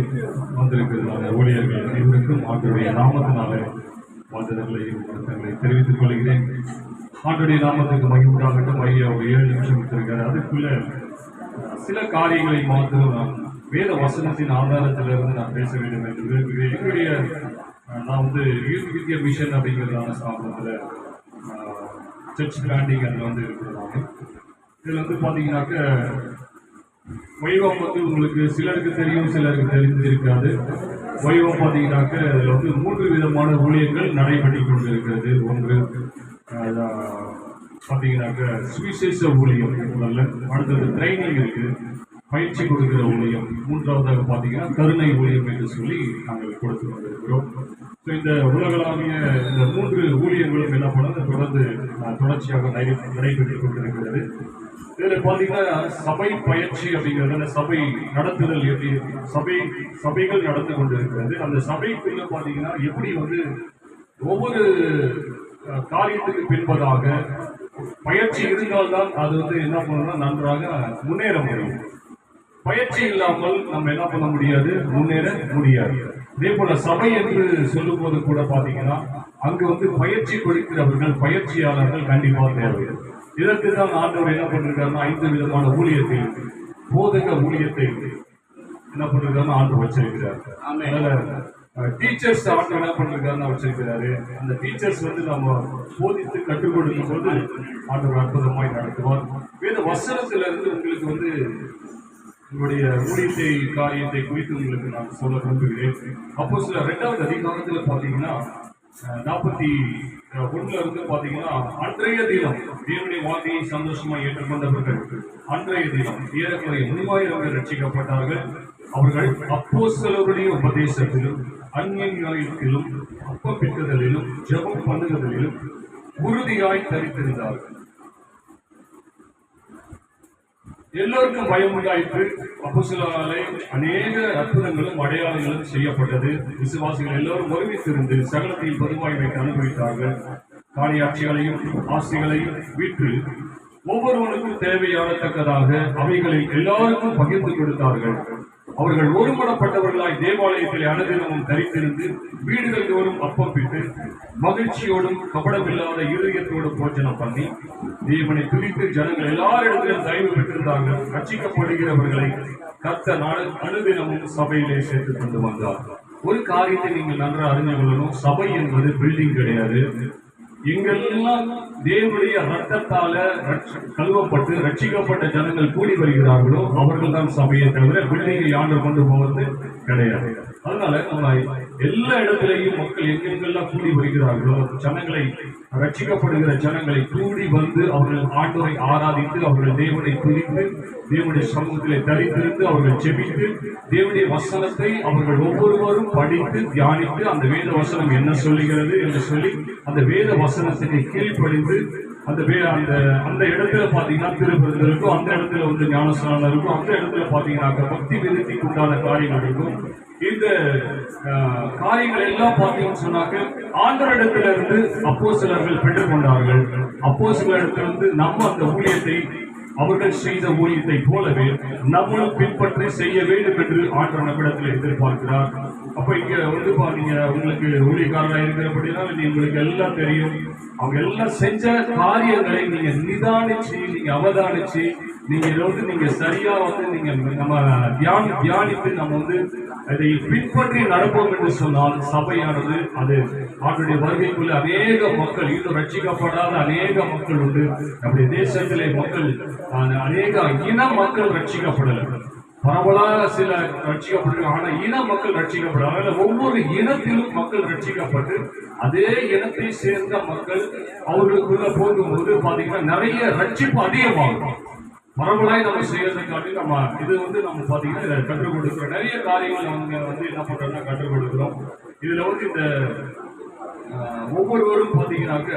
வந்திருக்கிறதான ஊழியர்கள் அனைவருக்கும் ஆண்டவருடைய நாமத்தினாலே வாழ்த்துதல்களையும் வருத்தங்களை தெரிவித்துக் கொள்கிறேன். ஆண்டவருடைய நாமத்துக்கு மகிழ்வுண்டாகட்டும். ஐயா ஒரு 7 நிமிஷம் கொடுத்திருக்காரு. அதுக்குள்ள சில காரியங்களை மாத்திரம் நான் வேத வசனத்தின் ஆதாரத்திலிருந்து நான் பேச வேண்டும் என்று விரும்புகிறேன். என்னுடைய நான் வந்து யூத் வித்யா மிஷன் அப்படிங்கிறதான ஸ்தாபனத்தில் சர்ச் பிராண்டிங் அதில் வந்து இருக்கிறதாங்க. இதில் வந்து பார்த்தீங்கன்னாக்க வைவம் வந்து உங்களுக்கு சிலருக்கு தெரியும், சிலருக்கு தெரிஞ்சிருக்காது. வைவம் பார்த்தீங்கன்னாக்க இதில் வந்து 3 விதமான ஊழியங்கள் நடைபெற்று கொண்டிருக்கிறது. ஒன்று பார்த்தீங்கன்னாக்க சுவிசேஷ ஊழியம் முதல்ல, அடுத்தது ட்ரைனிங் இருக்குது, பயிற்சி கொடுக்கிற ஊழியம், மூன்றாவதாக பார்த்தீங்கன்னா கருணை ஊழியம் என்று சொல்லி நாங்கள் கொடுத்து கொண்டிருக்கிறோம். ஸோ இந்த உலகளாவிய இந்த 3 ஊழியங்களும் என்ன பண்ணது தொடர்ந்து தொடர்ச்சியாக நடைபெற்றுக் கொண்டிருக்கிறது. இதில் பார்த்தீங்கன்னா சபை பயிற்சி அப்படிங்கிறது சபை நடத்துதல் எப்படி சபைகள் நடந்து கொண்டிருக்கிறது. அந்த சபைக்குள்ள பார்த்தீங்கன்னா எப்படி வந்து ஒவ்வொரு காரியத்துக்கு பின்பதாக பயிற்சி இருந்தால்தான் அது வந்து என்ன பண்ணணும்னா நன்றாக முன்னேற முடியும். பயிற்சி இல்லாமல் நம்ம என்ன பண்ண முடியாது, முன்னேற முடியாது. இதே போல சபை என்று சொல்லும் போது கூட பாத்தீங்கன்னா அங்கு வந்து பயிற்சி கொடுக்கிறவர்கள், பயிற்சியாளர்கள் கண்டிப்பாக தேவை. இதற்கு தான் ஆண்டவர் என்ன பண்ணிருக்காருன்னா 5 விதமான ஊழியத்தை, போதக ஊழியத்தை என்ன பண்ணிருக்காருன்னா ஆண்டு வச்சிருக்கிறார். அதனால டீச்சர்ஸ் ஆண்டு என்ன பண்ணிருக்காருன்னா வச்சிருக்கிறாரு. அந்த டீச்சர்ஸ் வந்து நம்ம போதித்து கற்றுக் கொடுக்கும் போது ஆண்டவர் அற்புதமாய் நடத்துவார். வேத வசனத்திலிருந்து உங்களுக்கு வந்து உங்களுடைய ஊழியத்தை காரியத்தை குறித்து உங்களுக்கு நான் சொல்ல விரும்புகிறேன். அப்போ சில 2வது அதிகாரத்தில் பார்த்தீங்கன்னா 41 இருந்து பார்த்தீங்கன்னா அன்றைய தினம் தேவனுடைய வார்த்தையை சந்தோஷமாக ஏற்றுக்கொண்டவர்கள் அன்றைய தினம் ஏறக்குறைய 3000 பேர் ரட்சிக்கப்பட்டார்கள். அவர்கள் அப்போஸ்தலருடைய உபதேசத்திலும் அந்நியத்திலும் அப்பம் பிற்குதலிலும் ஜெபம் பண்ணுதலிலும் உறுதியாய் தரித்திருந்தார்கள். எல்லோருக்கும் பயம் உண்டாயிற்று. அப்போஸ்தலராலே அநேக அற்புதங்களும் அடையாளங்களும் செய்யப்பட்டது. விசுவாசிகள் எல்லோரும் ஒருமித்திருந்து சகலத்தையும் பொதுவாய் வைத்து அனுபவித்தார்கள். காணியாட்சிகளையும் ஆசைகளையும் விற்று ஒவ்வொருவனுக்கும் தேவையானத்தக்கதாக அவைகளை எல்லாருக்கும் பகிர்ந்து கொடுத்தார்கள். அவர்கள் ஒருமனப்பட்டவர்களாய் தேவாலயத்தில் அனுதினமும் தரித்திருந்து வீடுகள் தோறும் அப்பம் பிட்டு மகிழ்ச்சியோடும் கபடமில்லாத இருதயத்தோடும் போஜனம் பண்ணி தேவனை துதித்து ஜனங்கள் எல்லாரிடத்திலும் தயவு பெற்றிருந்தார்கள். ரட்சிக்கப்படுகிறவர்களை கர்த்தர் அனுதினமும் சபையிலே சேர்த்து கொண்டு வந்தார். ஒரு காரியத்தை நீங்கள் நன்றாக அறிந்து கொள்ளணும். சபை என்பது பில்டிங் கிடையாது. எங்கெல்லாம் தேவனுடைய ரத்தத்தால கழுவப்பட்டு ரட்சிக்கப்பட்ட ஜனங்கள் கூடி வருகிறார்களோ அவர்கள் தான் சபையை தவிர பில்டிங்கை ஆண்டு கொண்டு போவது கிடையாது. அதனால நம்ம எல்லா இடத்திலையும் மக்கள் எங்கெங்கெல்லாம் கூடி வருகிறார்களோ ஜனங்களை, ரட்சிக்கப்படுகிற ஜனங்களை கூடி வந்து அவர்கள் ஆண்டவரை ஆராதித்து அவர்கள் தேவனை துதித்து தேவனுடைய சமூகத்திலே தரித்திருந்து அவர்கள் ஜெபித்து தேவனுடைய வசனத்தை அவர்கள் ஒவ்வொருவரும் படித்து தியானித்து அந்த வேத வசனம் என்ன சொல்லுகிறது என்று சொல்லி அந்த வேத வசனத்துக்கு கீழ்ப்படிந்து அந்த இடத்துல பாத்தீங்கன்னா திருப்பதிகள் இருக்கும், அந்த இடத்துல வந்து ஞானஸ்நானம் இருக்கும், அந்த இடத்துல பாத்தீங்கன்னா பக்தி விருத்திக்கு உண்டான காரியங்கள் இருக்கும். இந்த காரியங்கள் எல்லாம் பார்த்தீங்கன்னு சொன்னாக்க ஆண்டவரிடத்துல இருந்து அப்போஸ்தலர்கள் பெற்றுக்கொண்டார்கள். அப்போஸ்தலரிடத்திலிருந்து நம்ம அந்த ஊழியத்தை அவர்கள் செய்த ஊழியத்தை போலவே நம்மளும் பின்பற்றி செய்ய வேண்டும் என்று ஆண்டவர் நம்மிடத்தில் எதிர்பார்க்கிறார். அப்ப இங்க வந்து பாத்தீங்க, உங்களுக்கு ஊழியக்காரராக இருக்கிறபடினால உங்களுக்கு எல்லாம் தெரியும். அவங்க எல்லாம் செஞ்ச காரியங்களை நீங்க நிதானிச்சு, நீங்க அவதானிச்சு, நீங்க இதை வந்து நீங்க சரியா வந்து நீங்க நம்ம தியானித்து நம்ம வந்து அதை பின்பற்றி நடப்போம் என்று சொன்னால் சபையானது அது அவருடைய வருகைக்குள்ள அநேக மக்கள், இன்னும் ரட்சிக்கப்படாத அநேக மக்கள் உண்டு. நம்முடைய தேசத்திலே மக்கள் அநேக இன மக்கள் ரட்சிக்கப்படல, பரவலாக சில ரட்சிக்கப்பட்டு, ஆனா இன மக்கள் ரட்சிக்கப்படாத ஒவ்வொரு இனத்திலும் மக்கள் ரட்சிக்கப்பட்டு அதே இனத்தை சேர்ந்த மக்கள் அவர்களுக்குள்ள போகும்போது பாத்தீங்கன்னா நிறைய ரட்சிப்பு அதிகமாகும். பரவலாய் நம்ம செய்யறதை காட்டி நம்ம இது வந்து நம்ம பார்த்தீங்கன்னா இதை கற்றுக் கொடுக்குறோம். நிறைய காரியங்கள் நம்ம வந்து என்ன பண்றோம்னா கற்றுக் கொடுக்குறோம். இதுல வந்து இந்த ஒவ்வொருவரும் பார்த்தீங்கன்னாக்க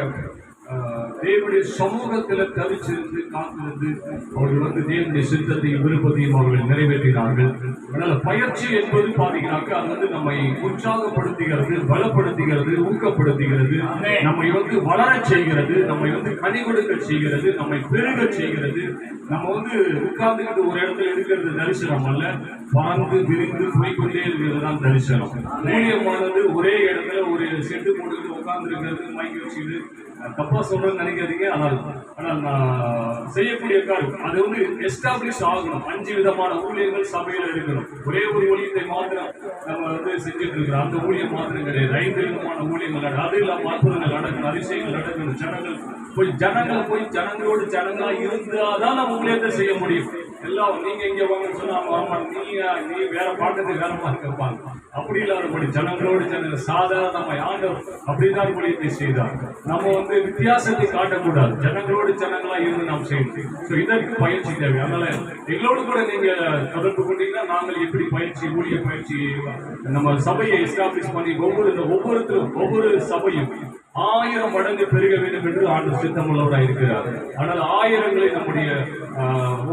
தேவனுடைய சமூகத்தில் தவிச்சிருந்து காத்திருந்து அவர்கள் வந்து தேவனுடைய சித்தத்தையும் விருப்பத்தையும் அவர்கள் நிறைவேற்றினார்கள். அதனால பயிற்சி என்பது பார்த்தீங்கன்னாக்க அது வந்து நம்மை உற்சாகப்படுத்துகிறது, பலப்படுத்துகிறது, ஊக்கப்படுத்துகிறது, நம்மை வந்து வளர செய்கிறது, நம்மை வந்து கனி கொடுக்க செய்கிறது, நம்மை பெருக செய்கிறது. நம்ம வந்து உட்கார்ந்துக்கிட்டு ஒரு இடத்துல இருக்கிறது தரிசனம் அல்ல, பறந்து விரிந்து போய்கொண்டே இருக்கிறது தான் தரிசனம். ஊழியமானது ஒரே இடத்துல ஒரு செட்டு போட்டுக்கிட்டு உட்கார்ந்து இருக்கிறது, மைக் வச்சுக்கிட்டு தப்பா சொல்றேன்னு நினைக்காதீங்க. ஆனால் நான் செய்யக்கூடிய காரியம் அது வந்து எஸ்டாப்ளிஷ் ஆகணும். 5 விதமான ஊழியர்கள் சபையில இருக்கணும். ஒரே ஒரு ஊழியத்தை மாத்திரம் நம்ம வந்து செஞ்சுட்டு இருக்கிறோம். அந்த ஊழியம் மாத்திரம் கிடையாது. 5 விதமான ஊழியங்கள், அது இல்லாம அற்புதங்கள் நடக்கணும், அதிசயங்கள் நடக்கணும். ஜனங்களை போய் ஜனங்களோடு ஜனங்களா இருந்தாதான் நம்ம ஊழியத்தை செய்ய முடியும். எல்லாம் நீங்க இங்க வாங்கன்னு சொன்னா வரமாட்டேன், நீ வேற பார்க்கறதுக்கு வேற மாதிரி இருப்பாங்க. அப்படி இல்லாதபடி ஜனங்களோடு ஜனங்கள் சாதாரண ஆண்டவர் அப்படிதான் ஊழியத்தை செய்தார். நம்ம வந்து வித்தியாசத்தை காட்டக்கூடாது, ஜனங்களோடு ஜனங்களா இருந்து நாம் செய்யணும். ஸோ இதற்கு பயிற்சி தேவை. அதனால எங்களோடு கூட நீங்க தொடர்பு கொண்டீங்கன்னா நாங்கள் எப்படி பயிற்சி ஊழிய பயிற்சி நம்ம சபையை எஸ்டாப்ளிஷ் பண்ணி ஒவ்வொருத்தரும் ஒவ்வொரு சபையும் 1000 மடங்கு பெருக வேண்டும் என்று ஆண்டு சித்தமுள்ளவராக இருக்கிறார். ஆனால் ஆயிரங்களை நம்முடைய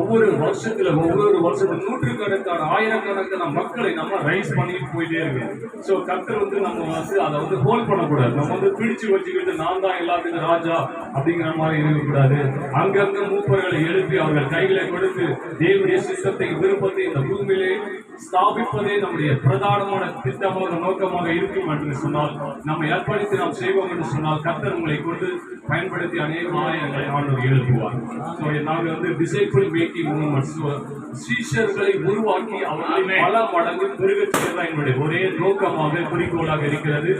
ஒவ்வொரு வருஷத்துல நூற்றுக்கணக்கான ஆயிரக்கணக்கான மக்களை நம்ம ரைஸ் பண்ணிட்டு போயிட்டே இருக்கோம். ஸோ கர்த்தர் வந்து நம்ம வந்து அதை வந்து ஹோல்ட் பண்ணக்கூடாது. நம்ம வந்து பிடிச்சு வச்சுக்கிட்டு நான் தான் எல்லாத்துக்கும் ராஜா அப்படிங்கிற மாதிரி இருக்கக்கூடாது. அங்கங்க மூப்பர்களை எழுப்பி அவர்கள் கைகளை கொடுத்து தேவனுடைய சித்தத்தை விருப்பத்தை இந்த பூமியிலே ஸ்தாபிப்பதே நம்முடைய பிரதானமான திட்டமாக நோக்கமாக இருக்கும் என்று சொன்னால், நம்ம அர்ப்பணித்து நாம் செய்வோம் என்று சொன்னால் கர்த்தர் உங்களை கொண்டு பயன்படுத்தி அநேக ஆயங்களை ஆண்டவர் எழுப்புவார். ஸோ நாங்கள் வந்து டிசைபிள் மேக்கிங் மூவ்மெண்ட்ஸ், சீஷர்களை உருவாக்கி அவர்களை பல மடங்கு பெருகச் செய்வதுதான் எங்களுடைய ஒரே நோக்கமாக குறிக்கோளாக இருக்கிறது.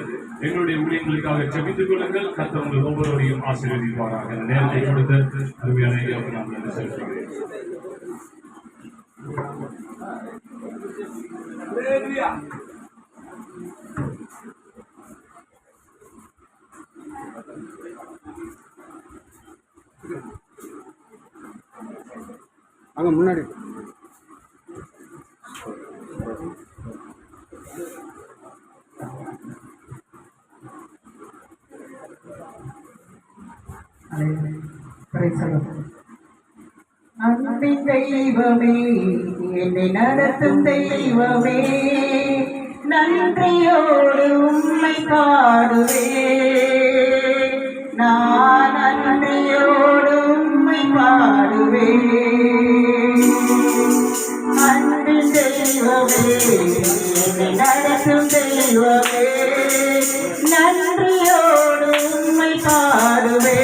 எங்களுடைய ஊழியர்களுக்காக ஜெபித்துக் கொள்ளுங்கள். கர்த்தர் உங்கள் ஒவ்வொருவரையும் ஆசீர்வதிப்பாராக. இந்த நேரத்தை கொடுத்து அருமையான ஐயாவுக்கு நான் நன்றி செலுத்துகிறேன். அங்க முன்னாடி அன்பின் தெய்வமே, என்னை நடத்தும் தெய்வமே, நன்றியோடு உம்மை பாடுவே. நான் நன்றியோடு உம்மை பாடுவே. அன்பின் தெய்வமே, என்னை நடத்தும் தெய்வமே, நன்றியோடு உம்மை பாடுவே.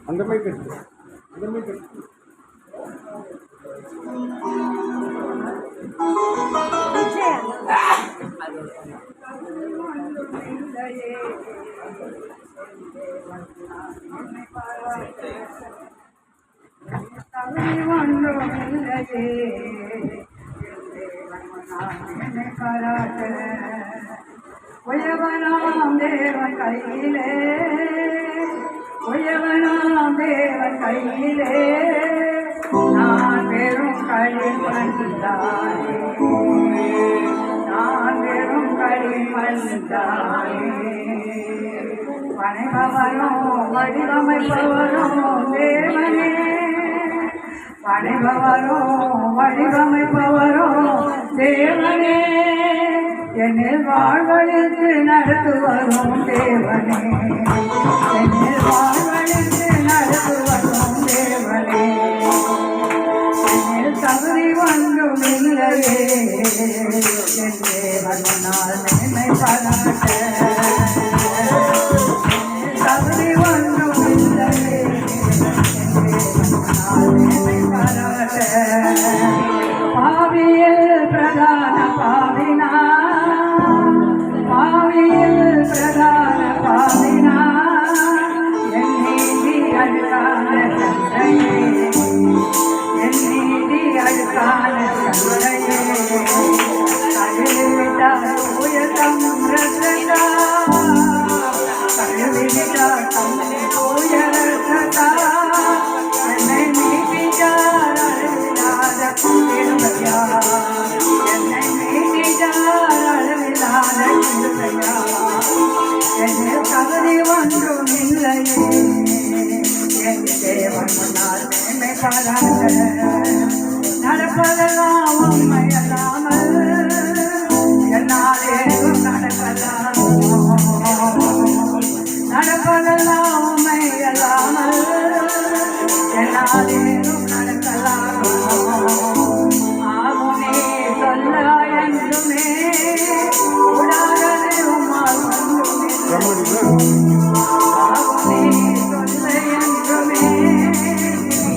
அந்த மைக் எடுத்து அந்த மைக் எடுத்து உயவனாம் தேவன் கையிலே உயவனாம் தேவன் கையிலே நான் வெறும் களிமண்ணானே நான் வெறும் களிமண்ணானே பணிபவரும் வடிவமைப்பவரும் தேவனே பணிபவரும் வடிவமைப்பவரும் தேவனே என்னில் வாழ்வழித்து நடத்துவரும் தேவனே என்னில் வாழ்வழித்து நடத்துவரும் தேவனே என்னில் தகுதி ஒன்றும் இல்லையே என் தேவன் முன்னால் மேன்மை பாராட்ட தகுதி ஒன்றும் இல்லையே பாவியில் பிரதான பாவினா பாவியில் பிரதான பாவினா என் நீதி அழுக்கான சந்தையே என் நீதி அழுக்கான சந்தையே கழுவிட்டார் உயரம் ரசதா கழுவிட்டார் உயரசதா என்னை நீட்டிட்டார் அளவில்லாத கிருபையா என்னை நீட்டிட்டார் அளவில்லாத கிருபையா என்னில் தகுதி ஒன்றும் இல்லையே என் தேவன் முன்னால் மேன்மை பாராட்ட நடப்பதெல்லாம் உண்மை அல்லாமல் என்னால் ஏதும் நடக்கலாம் நடப்பதெல்லாம் உண்மை அல்லாமல் என்னால் ஏதும் நடக்கலாம் ஆகுனே சொல்ல என்றுமே கூடாதது உம்மால் ஒன்றுமே ஆகுனே சொல்ல என்றுமே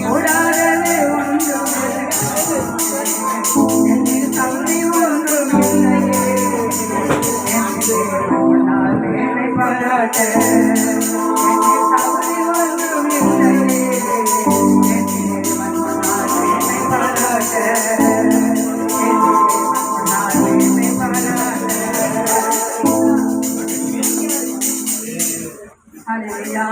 கூடாதது ஒன்றுமே என்னில் தகுதி ஒன்றும் இல்லையே என் தேவனால் மேன்மை பாராட்ட என்னில் தகுதி ஒன்றும் இல்லையே என் தேவனால் மேன்மை பாராட்ட என் தேவனால் மேன்மை பாராட்ட ஹல்லேலூயா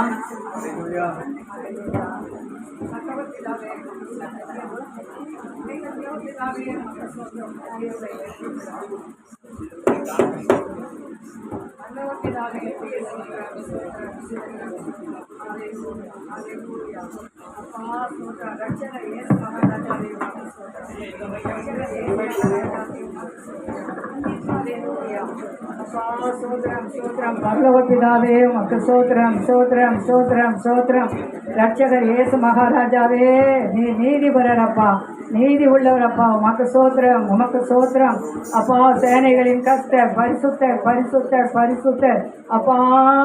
பரலோகபிதாவே உமக்கு ஸ்தோத்திரம் ஸ்தோத்திரம் ஸ்தோத்திரம் ஸ்தோத்திரம். ரட்சகர் இயேசு மகாராஜாவே நீ நீதிபரர் அப்பா, நீதி உள்ளவர் அப்பா. உமக்கு ஸ்தோத்திரம் உமக்கு ஸ்தோத்திரம் அப்பா. சேனைகளின் கர்த்தர் பரிசுத்தர் பரிசுத்தர் பரிசுத்தர் அப்பா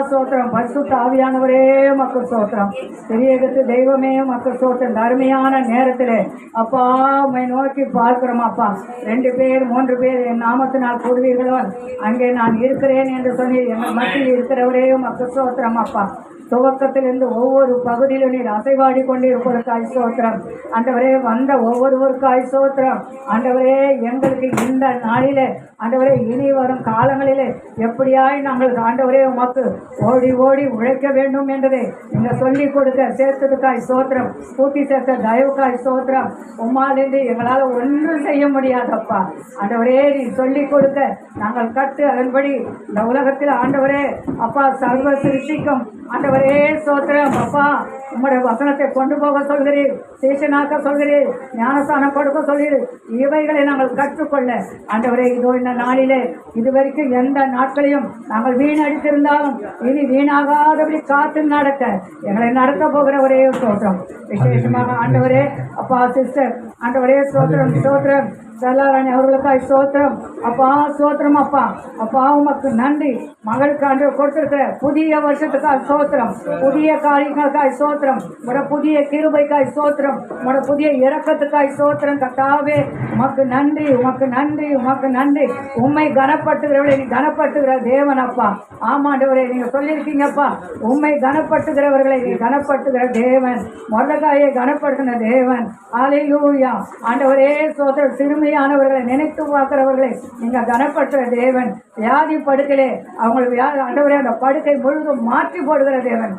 ஸ்தோத்திரம். பரிசுத்த ஆவியானவரே உமக்கு ஸ்தோத்திரம். பெரியகத்து தெய்வமே உமக்கு ஸ்தோத்திரம். அருமையான நேரத்திலே அப்பா உம்மை நோக்கி பார்க்கிறோம் அப்பா. 2 பேர் 3 பேர் என் நாமத்தினால் கூடுவீர்களோ அங்கே நான் இருக்கிறேன் என்று சொல்லி எங்கள் மத்தியில் இருக்கிறவரே உமக்கு ஸ்தோத்திரம் அப்பா. துவக்கத்திலிருந்து ஒவ்வொரு பகுதியிலும் நீர் அசைவாடி கொண்டிருப்பதற்காய் ஸ்தோத்திரம் ஆண்டவரே. வந்த ஒவ்வொருவருக்காய் ஸ்தோத்திரம் ஆண்டவரே. எங்களுக்கு இந்த நாளிலே ஆண்டவரே இனி வரும் காலங்களிலே எப்படியாய் நாங்கள் ஆண்டவரே உமக்கு ஓடி ஓடி உழைக்க வேண்டும் என்றதை நீங்கள் சொல்லிக் கொடுக்க சேர்த்ததுக்காய் ஸ்தோத்திரம். கூட்டி சேர்த்த தயவுக்காய் ஸ்தோத்திரம். உம்மாலிருந்து எங்களால் ஒன்றும் செய்ய முடியாதப்பா ஆண்டவரே. நீ சொல்லிக் கொடுக்க நாங்கள் நாங்கள் கட்டு அதன்படி இந்த உலகத்தில் ஆண்டவரே அப்பா சர்வ சிருஷ்டிக்கும் ஆண்டவரே சோத்திரம் அப்பா உம்முடைய வசனத்தை கொண்டு போக சொல்கிறீர், சேஷனாக்க சொல்கிறீர், ஞானஸ்தானம் கொடுக்க சொல்கிறீர். இவைகளை நாங்கள் கற்றுக்கொள்ள ஆண்டவரே இதோ இந்த நாளிலே இதுவரைக்கும் எந்த நாட்களையும் நாங்கள் வீணடித்திருந்தாலும் இனி வீணாகாதபடி காத்து நடக்க எங்களை நடத்த போகிற ஒரே சோத்திரம். விசேஷமாக ஆண்டவரே அப்பா சிஸ்டர் ஆண்டவரே சோத்திரம் சோத்திரம் செல்லாராணி அவர்களுக்காய் சோத்திரம் அப்பா சோத்திரம் அப்பா அப்பா உமக்கு நன்றி. மகளுக்கு ஆண்டவர் கொடுத்திருக்கிற புதிய வருஷத்துக்காய் சோத்திரம், புதிய காரியங்களுக்காய் சோத்திரம், உட புதிய கிருபைக்காய் சோத்திரம், உட புதிய இரக்கத்துக்காய் சோத்திரம். கர்த்தாவே உமக்கு நன்றி, உமக்கு நன்றி, உமக்கு நன்றி. உண்மை கனப்படுத்துகிறவளை நீ கனப்படுத்துகிற தேவன் அப்பா. ஆமாண்டவரே நீங்க சொல்லியிருக்கீங்கப்பா, உண்மை கனப்படுத்துகிறவர்களை நீ கனப்படுத்துகிற தேவன், மொர்தெகாயை கனப்படுத்தின தேவன். ஹல்லேலூயா ஆண்டவரே சோத்திரம். சிறுமியானவர்களை நினைத்து பார்க்கிறவர்களை நீங்க கனப்படுத்துகிற தேவன். வியாதி படுக்கையிலே அவங்களுக்கு ஆண்டவரே அந்த படுக்கை முழுதும் மாற்றி போடுகிற தேவன்.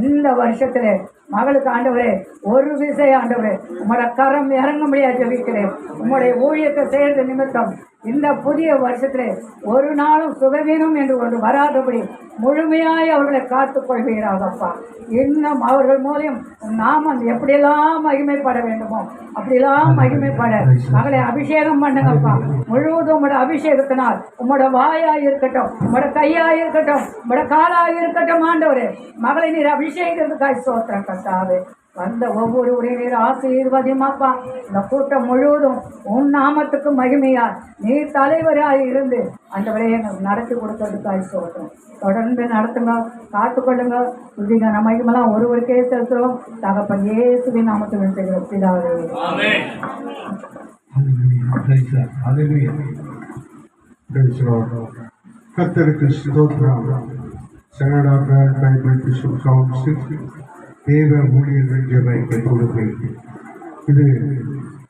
இந்த வருஷத்திலே மகளுக்கு ஆண்டவரே ஒரு விசை ஆண்டவரே உங்களோட கரம் இறங்க முடியாது ஜெபிக்கிறேன். உங்களுடைய ஊழியத்தை செய்யறது நிமித்தம் இந்த புதிய வருஷத்திலே ஒரு நாளும் சுகவீனம் என்று ஒன்று வராதபடி முழுமையாய் அவர்களை காத்துக்கொள்வீராகப்பா. இன்னும் அவர்கள் மூலம் நாமம் எப்படியெல்லாம் மகிமைப்பட வேண்டுமோ அப்படியெல்லாம் மகிமைப்பட மகளை அபிஷேகம் பண்ணுங்கப்பா. முழுவதும் உங்களோட அபிஷேகத்தினால் உங்களோட வாயாய் இருக்கட்டும், உங்களோட கையாய் இருக்கட்டும், உங்களோட காலாய் இருக்கட்டும் ஆண்டவரே. மகளை நீர் அபிஷேகத்துக்காய் சோத்திரம் கர்த்தாவே. வந்த ஒவ்வொரு உரையீர் ஆசீர்வதிமாப்பா. இந்த கூட்டம் முழுவதும் உன் நாமத்துக்கு மகிமையார் நீர் தலைவராக இருந்து ஆண்டவரே எங்களுக்கு நடத்தி கொடுத்ததுக்காய் சோத்திரம். தொடர்ந்து நடத்துங்க, காத்துக்கொள்ளுங்க. புதிய மகிமெல்லாம் ஒருவருக்கே செலுத்துகிறோம். தகப்பன் இயேசுவின் நாமத்தில் செய்கிறோம் பிதாவே. கர்த்தருக்கு ஸ்தோத்திரம். கனடா பைபிள் பிஷப் கவுன்சில் தேவ ஊழியர்கள் ஜெப கொடுமை இது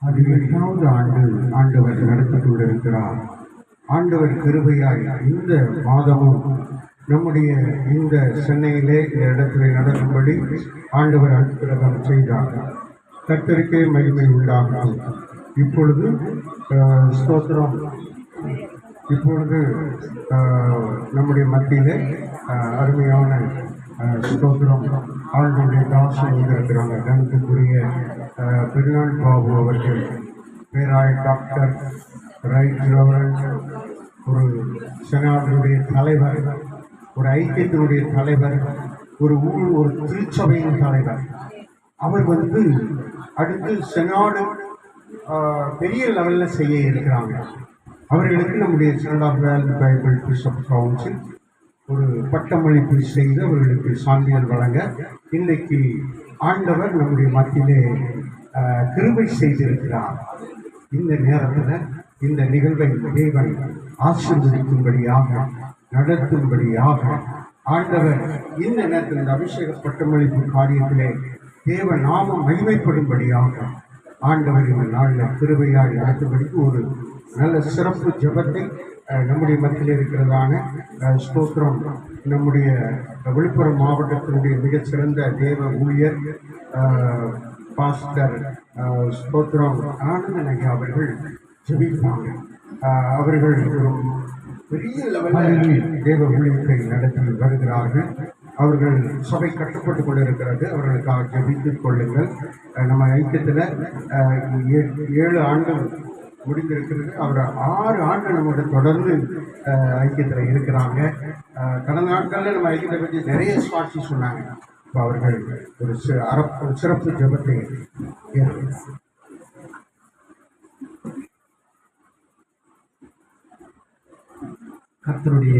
அது 8வது ஆண்டு ஆண்டவர் நடத்தி கொண்டிருக்கிறார். ஆண்டவர் கிருபையாய் இந்த மாதமும் நம்முடைய இந்த சென்னையிலே இந்த இடத்திலே நடக்கும்படி ஆண்டவர் அனுகிரகம் செய்தார். கர்த்தருக்கே மகிமை உண்டாகும். இப்பொழுது ஸ்தோத்திரம். இப்பொழுது நம்முடைய மத்தியிலே அருமையான ஸ்தோத்திரம் ஆளுடைய தாசன் வந்திருக்கிறாங்க. கணக்குக்குரிய பெருநாள் பாபு அவர்கள், பேராய் டாக்டர் ரைட் ரெவரண்ட், ஒரு செனாவினுடைய தலைவர், ஒரு ஐக்கியத்தினுடைய தலைவர், ஒரு திருச்சபையின் தலைவர். அவர் அடுத்து செனாடு பெரிய லெவலில் செய்ய இருக்கிறாங்க. அவர்களுக்கு நம்முடைய senate of Bible bishop council ஒரு பட்டமளிப்பு செய்து அவர்களுக்கு சான்றிதழ் வழங்க இன்றைக்கு ஆண்டவர் நம்முடைய மத்தியிலே கிருபை செய்திருக்கிறார். இந்த நேரத்தில் இந்த நிகழ்வை தேவன் ஆசீர்வதிக்கும்படியாக நடத்தும்படியாக ஆண்டவர் இந்த நேரத்தில் இந்த அபிஷேக பட்டமளிப்பு காரியத்திலே தேவ நாமம் மகிமைப்படும்படியாக ஆண்டவர் இந்த நாளில் கிருபையாய் நடத்தும்படிக்கு ஒரு நல்ல சிறப்பு ஜெபத்தை நம்முடைய மத்தியில் இருக்கிறதான ஸ்தோத்திரம் நம்முடைய விழுப்புரம் மாவட்டத்தினுடைய மிகச்சிறந்த தேவ ஊழியர் பாஸ்டர் ஸ்தோத்திரம் ஆனந்தன் ஐயா அவர்கள் ஜெபிப்பாங்க. அவர்கள் ஒரு பெரிய லெவலில் தேவ ஊழியத்தை நடத்தி வருகிறார்கள். அவர்கள் சபை கட்டுப்பட்டு கொண்டிருக்கிறது. அவர்களுக்காக ஜெபித்துக் கொள்ளுங்கள். நம்ம ஐக்கியத்தில் 7 ஆண்டுகள் முடிந்திருக்கிறது. அவர் 6 ஆண்டு நம்மளோட தொடர்ந்து ஐக்கியத்தில் இருக்கிறாங்க. கடந்த நாட்களில் நம்ம ஐக்கியத்தை பற்றி நிறைய சாட்சி சொன்னாங்க. இப்போ அவர்கள் ஒரு சிறப்பு ஜெபத்தை கர்த்தருடைய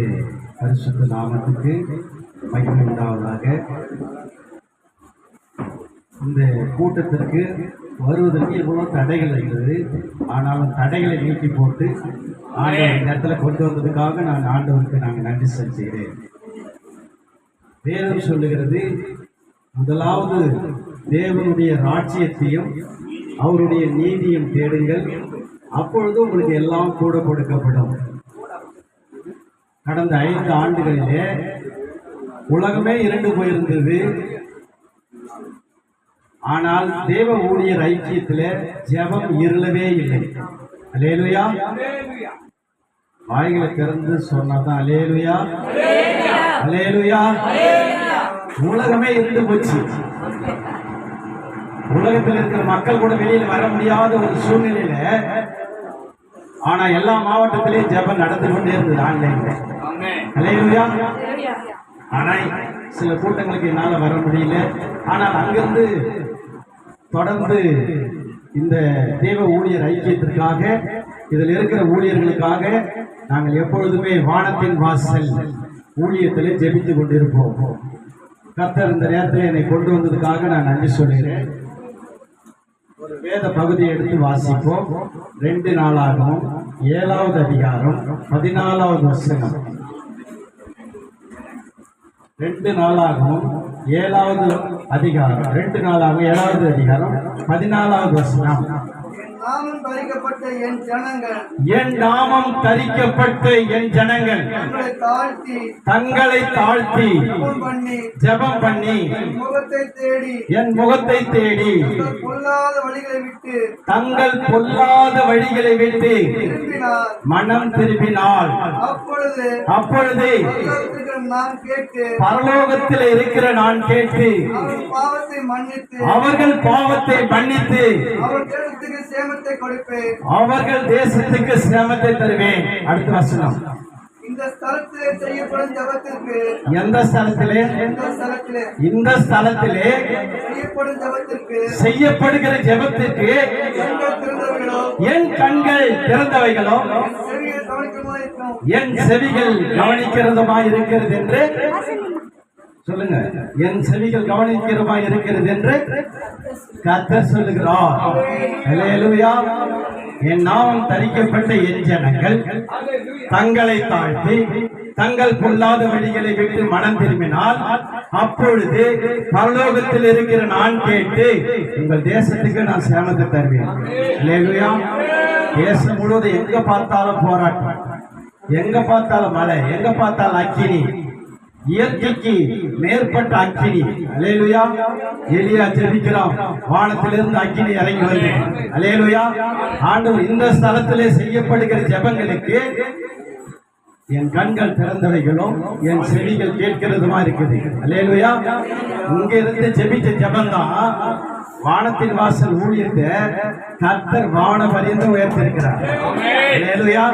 பரிசுத்த நாமத்துக்கு மகிமை உண்டாவதாக. இந்த கூட்டத்திற்கு வருவதற்கு எவ்வளோ தடைகள் இருந்தது. ஆனாலும் தடைகளை நீக்கி போட்டு ஆண்டவர் இந்த இடத்துல கொண்டு வந்ததுக்காக நான் ஆண்டவருக்கு நாங்கள் நன்றி செலுத்துகிறேன். வேதம் சொல்லுகிறது, முதலாவது தேவனுடைய ராஜ்யத்தையும் அவருடைய நீதியும் தேடுங்கள், அப்பொழுது உங்களுக்கு எல்லாம் கூட கொடுக்கப்படும். கடந்த 5 ஆண்டுகளிலே உலகமே இருண்டு போயிருந்தது. ஆனால் தேவ ஊழியர் ஐக்கியத்தில் ஜெபம் இருளவே இல்லை. அல்லேலூயா. வாய்களை திறந்து சொன்னாதான் அல்லேலூயா, அல்லேலூயா. உலகமே இருந்து போச்சு. உலகத்தில் இருக்கிற மக்கள் கூட வெளியில் வர முடியாத ஒரு சூழ்நிலையில, ஆனா எல்லா மாவட்டத்திலையும் ஜெபம் நடந்து கொண்டே இருந்தது ஆன்லைன்ல. அல்லேலூயா. ஆனா சில கூட்டங்களுக்கு என்னால வர முடியல. ஆனால் அங்கிருந்து தொடர்ந்து இந்த தேவ ஊழியர் ஐக்கியத்திற்காக, இதில் இருக்கிற ஊழியர்களுக்காக நாங்கள் எப்பொழுதுமே வானத்தின் வாசல் ஊழியத்திலே ஜெபித்து கொண்டிருப்போம். கர்த்தர் இந்த நேரத்தில் என்னை கொண்டு வந்ததுக்காக நான் நன்றி சொல்கிறேன். ஒரு வேத பகுதியை எடுத்து வாசிப்போம். 2 நாளாகவும் 7வது அதிகாரம் 14வது வசனம். 2 நாளாகவும் 7வது அதிகாரம் 2 நாளாகவும் 7வது அதிகாரம் 14வது வசனம். நாமம் தரிக்கப்பட்ட என் ஜனங்கள், என் நாமம் தரிக்கப்பட்ட என் ஜனங்கள் தங்களை தாழ்த்தி ஜெபம் பண்ணி என் முகத்தை தேடி தங்கள் பொல்லாத வழிகளை விட்டு மனம் திரும்பினால் அப்பொழுது பரலோகத்தில் இருக்கிற நான் கேட்டு அவர்கள் பாவத்தை மன்னித்து அவர்கள் தேசத்துக்கு சேமத்தை தருவேன். அடுத்த வசனம். இந்த ஸ்தலத்திலே செய்யப்படும் ஜெபத்திற்கு, எந்த ஸ்தலத்திலே? இந்த ஸ்தலத்திலே செய்யப்படுகிற ஜெபத்திற்கு என் கண்கள் திறந்தவைகளோ என் செவிகள் கவனிக்கிறதுமாய் இருக்கிறது என்று சொல்லுங்க. என் செவிகள் கவனிக்கிறதுமாய் இருக்கிறது என்று கர்த்தர் சொல்லுகிறார். அல்லேலூயா. என் நாமம் தரிக்கப்பட்ட என் ஜனங்கள் தங்களை தாழ்த்தி தங்கள் பொல்லாத வழிகளை விட்டு மனம் திரும்பினால் அப்பொழுது பரலோகத்தில் இருக்கிற நான் கேட்டு உங்கள் தேசத்துக்கு நான் சேமத்தை தருவேன். அல்லேலூயா. தேசம் முழுவதும் எங்க பார்த்தாலும் போராட்டம், எங்க பார்த்தாலும் மழை, எங்க பார்த்தாலும் அக்கினி, இயற்கைக்கு மேற்பட்ட அக்கினி. அல்லேலூயா. எலியா ஜெபிக்கிறான், வானத்திலிருந்து அக்கினி இறங்கி வருது. அல்லேலூயா. ஆண்டவர் இந்த ஸ்தலத்திலே செய்யப்படுகிற ஜெபங்களுக்கு என் கண்கள் திறந்தவைகளும் என் செவிகள் கேட்கிறதுமா இருக்குது. அல்லேலூயா. இங்க இருந்து ஜெபிச்ச ஜெபம்தான் வானத்தின் வாசல் ஊழியத்தை கர்த்தர் வான பரியந்த உயர்த்திருக்கிறார். அல்லேலூயா.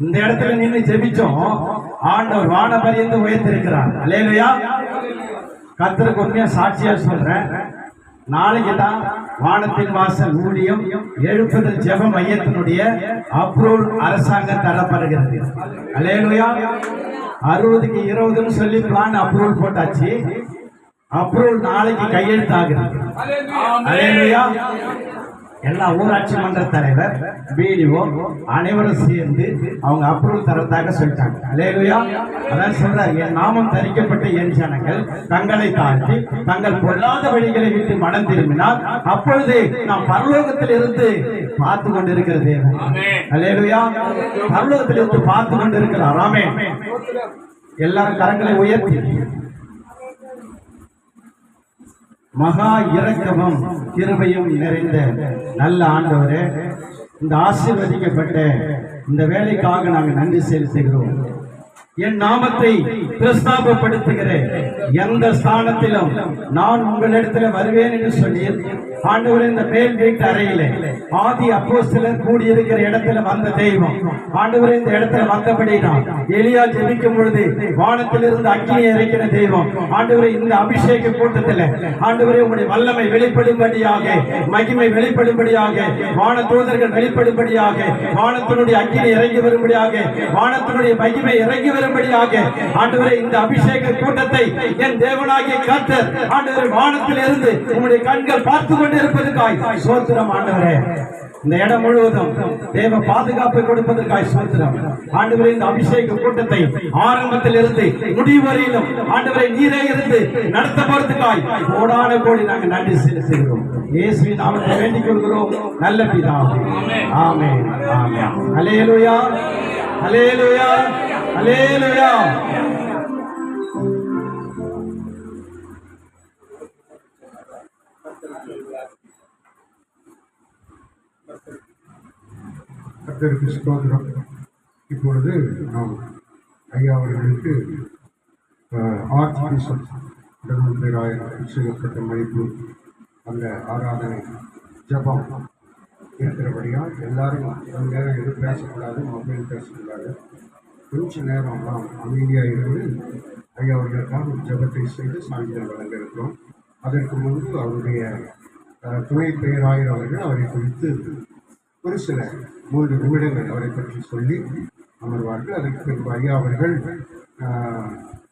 இந்த இடத்துல நின்று ஜெபிச்சோம், ஆண்டவர் வான பரியந்த உயர்த்திருக்கிறார். அல்லேலூயா. கர்த்தருக்கு உண்மையா சாட்சியா சொல்றேன், நாளைக்கு தான் வானத்தின் வாசல் ஊழியம் எழுப்புதல் ஜெப மையத்தினுடைய அப்ரூவல் அரசாங்கம் தரப்படுகிறது. அல்லேலூயா. 60க்கு 20ன்னு சொல்லி பிளான் அப்ரூவல் போட்டாச்சு. அப்ரூவல் நாளைக்கு கையெழுத்தாகிறது. அல்லேலூயா. எல்லா ஊராட்சி மன்ற தலைவர், பிடிஓ அனைவரும் சேர்ந்து அவங்க அப்ரூவல் தரதாக சொல்லிட்டாங்க. அல்லேலூயா. அதான் சொல்றாரு, என் நாமம் தரிக்கப்பட்ட என் ஜனங்கள் தங்களை தாழ்த்தி தங்கள் பொல்லாத வழிகளை விட்டு மனம் திரும்பினால் அப்பொழுது நாம் பரலோகத்தில் இருந்து பார்த்து கொண்டிருக்கிற தேவன். அல்லேலூயா. பரலோகத்தில் இருந்து பார்த்து கொண்டிருக்கிறார். ஆமென். எல்லாரும் கரங்களை உயர்த்தி மகா இரக்கமும் கிருபையும் நிறைந்த நல்ல ஆண்டவரே, இந்த ஆசீர்வதிக்கப்பட்ட இந்த வேலைக்காக நாங்கள் நன்றி செலுத்துகிறோம். என் நாமத்தை பிரஸ்தாபப்படுத்துகிற எந்த ஸ்தானத்திலும் நான் உங்களிடத்தில் வருவேன் என்று சொல்லி ஆண்டவரே, இந்த மேல் வீட்டு அறையில ஆதி அப்போஸ்தலர் கூடியிருக்கிற இடத்துல வந்த தெய்வம் ஆண்டவரே, இந்த இடத்துல வந்தபடி நான் எலியா ஜெபிக்கும் பொழுது வானத்திலிருந்து அக்கினியை இறக்கிற தெய்வம் ஆண்டவரே, இந்த அபிஷேக கூட்டத்தில் ஆண்டவரே உங்களுடைய வல்லமை வெளிப்படும்படியாக, மகிமை வெளிப்படும்படியாக, வான தூதர்கள் வெளிப்படும்படியாக, வானத்தினுடைய அக்கினி இறங்கி வரும்படியாக, வானத்தினுடைய மகிமை இறங்கி வரும்படியாக ஆண்டவரே, இந்த அபிஷேக கூட்டத்தை என் தேவனாகிய கர்த்தர் ஆண்டவரே வானத்தில் இருந்து உங்களுடைய கண்கள் பார்த்து கொண்டு இருப்பதற்காய் ஸ்தோத்திரம் ஆண்டவரே. இந்த இடம் முழுவதும் தேவ பாதுகாப்பை கொடுப்பதற்காய் ஸ்தோத்திரம் ஆண்டவரே. இந்த அபிஷேக கூட்டத்தை ஆரம்பத்தில் இருந்து முடிவு வரையிலும் ஆண்டவரே நீரே இருந்து நடத்த போறதுக்காய் கோடான கோடி நாங்கள் நன்றி செலுத்துகிறோம். இயேசுவின் நாமத்தை வேண்டிக் கொள்கிறோம் நல்ல பிதாவே. ஆமென். ஆமென். அல்லேலூயா. அல்லேலூயா. அல்லேலூயா. கர்த்தருக்கு ஸ்தோத்திரம். இப்பொழுது நாம் ஐயா அவர்களுக்கு ஆர்ச் பிஷப் பேராயர் அபிஷேகப்பட்ட மதிப்பு அந்த ஆராதனை ஜபம் இருக்கிறபடியால் எல்லாரும் கொஞ்ச நேரம் எதுவும் பேசக்கூடாது, மொபைல் பேசக்கூடாது. கொஞ்ச நேரம் நாம் அமைதியாக இருந்து ஐயா அவர்களுக்காக ஜபத்தை செய்து சான்றிதழ் வழங்க இருக்கிறோம். அதற்கு முன்பு அவருடைய துணை பேராயர் அவர்கள் அவரை குறித்து ஒரு சில 3 நிமிடங்கள் அவரை பற்றி சொல்லி அமர்வார்கள். அதற்கு பின்பு ஐயா அவர்கள்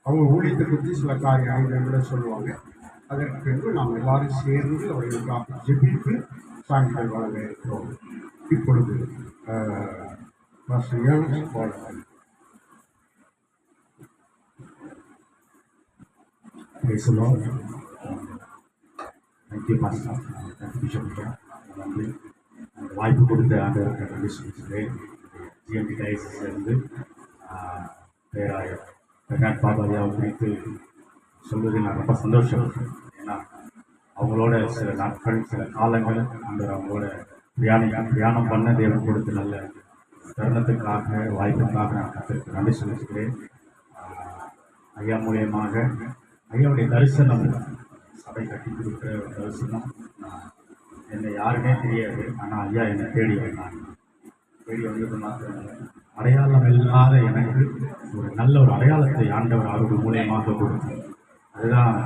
அவங்க ஊழியத்தை பற்றி சில காரியம் 5 நிமிடம் சொல்லுவாங்க. அதற்கு பின்பு நாம் எல்லாரும் சேர்ந்து அவர்களுக்காக ஜெபித்து சான்றிதழ் வழங்க இருக்கிறோம். இப்பொழுது Praise the Lord. Thank you, Pastor. Thank you, Bishop. வந்து அந்த வாய்ப்பு கொடுத்த ஆண்டவருக்கு நன்றி சொல்லிக்கிறேன். ஜிஎம்டி டைஸிலிருந்து பேராயர் பெர்னாட் பாபாவியாவை குறித்து சொல்வதில் நான் ரொம்ப சந்தோஷம். ஏன்னா அவங்களோட சில நாட்கள் சில காலங்கள் ஆண்டவர் அவங்களோட பிரயாணம் பண்ண தேவன் கொடுத்த நல்ல தருணத்துக்காக வாய்ப்புக்காக நான் கத்திற்கு நன்றி சொல்லிக்கிறேன். ஐயா மூலியமாக ஐயாவுடைய தரிசனம் சபை கட்டி கொடுக்குற ஒரு தரிசனம். என்னை யாருமே தெரியாது, ஆனால் ஐயா என்னை தேடி வந்தாங்க. தேடி வந்தது மாத்திரம் அடையாளம் இல்லாத எனக்கு ஒரு நல்ல ஒரு அடையாளத்தை ஆண்டவர் அவர்கள் மூலியமாக கொடுத்தார். அதுதான்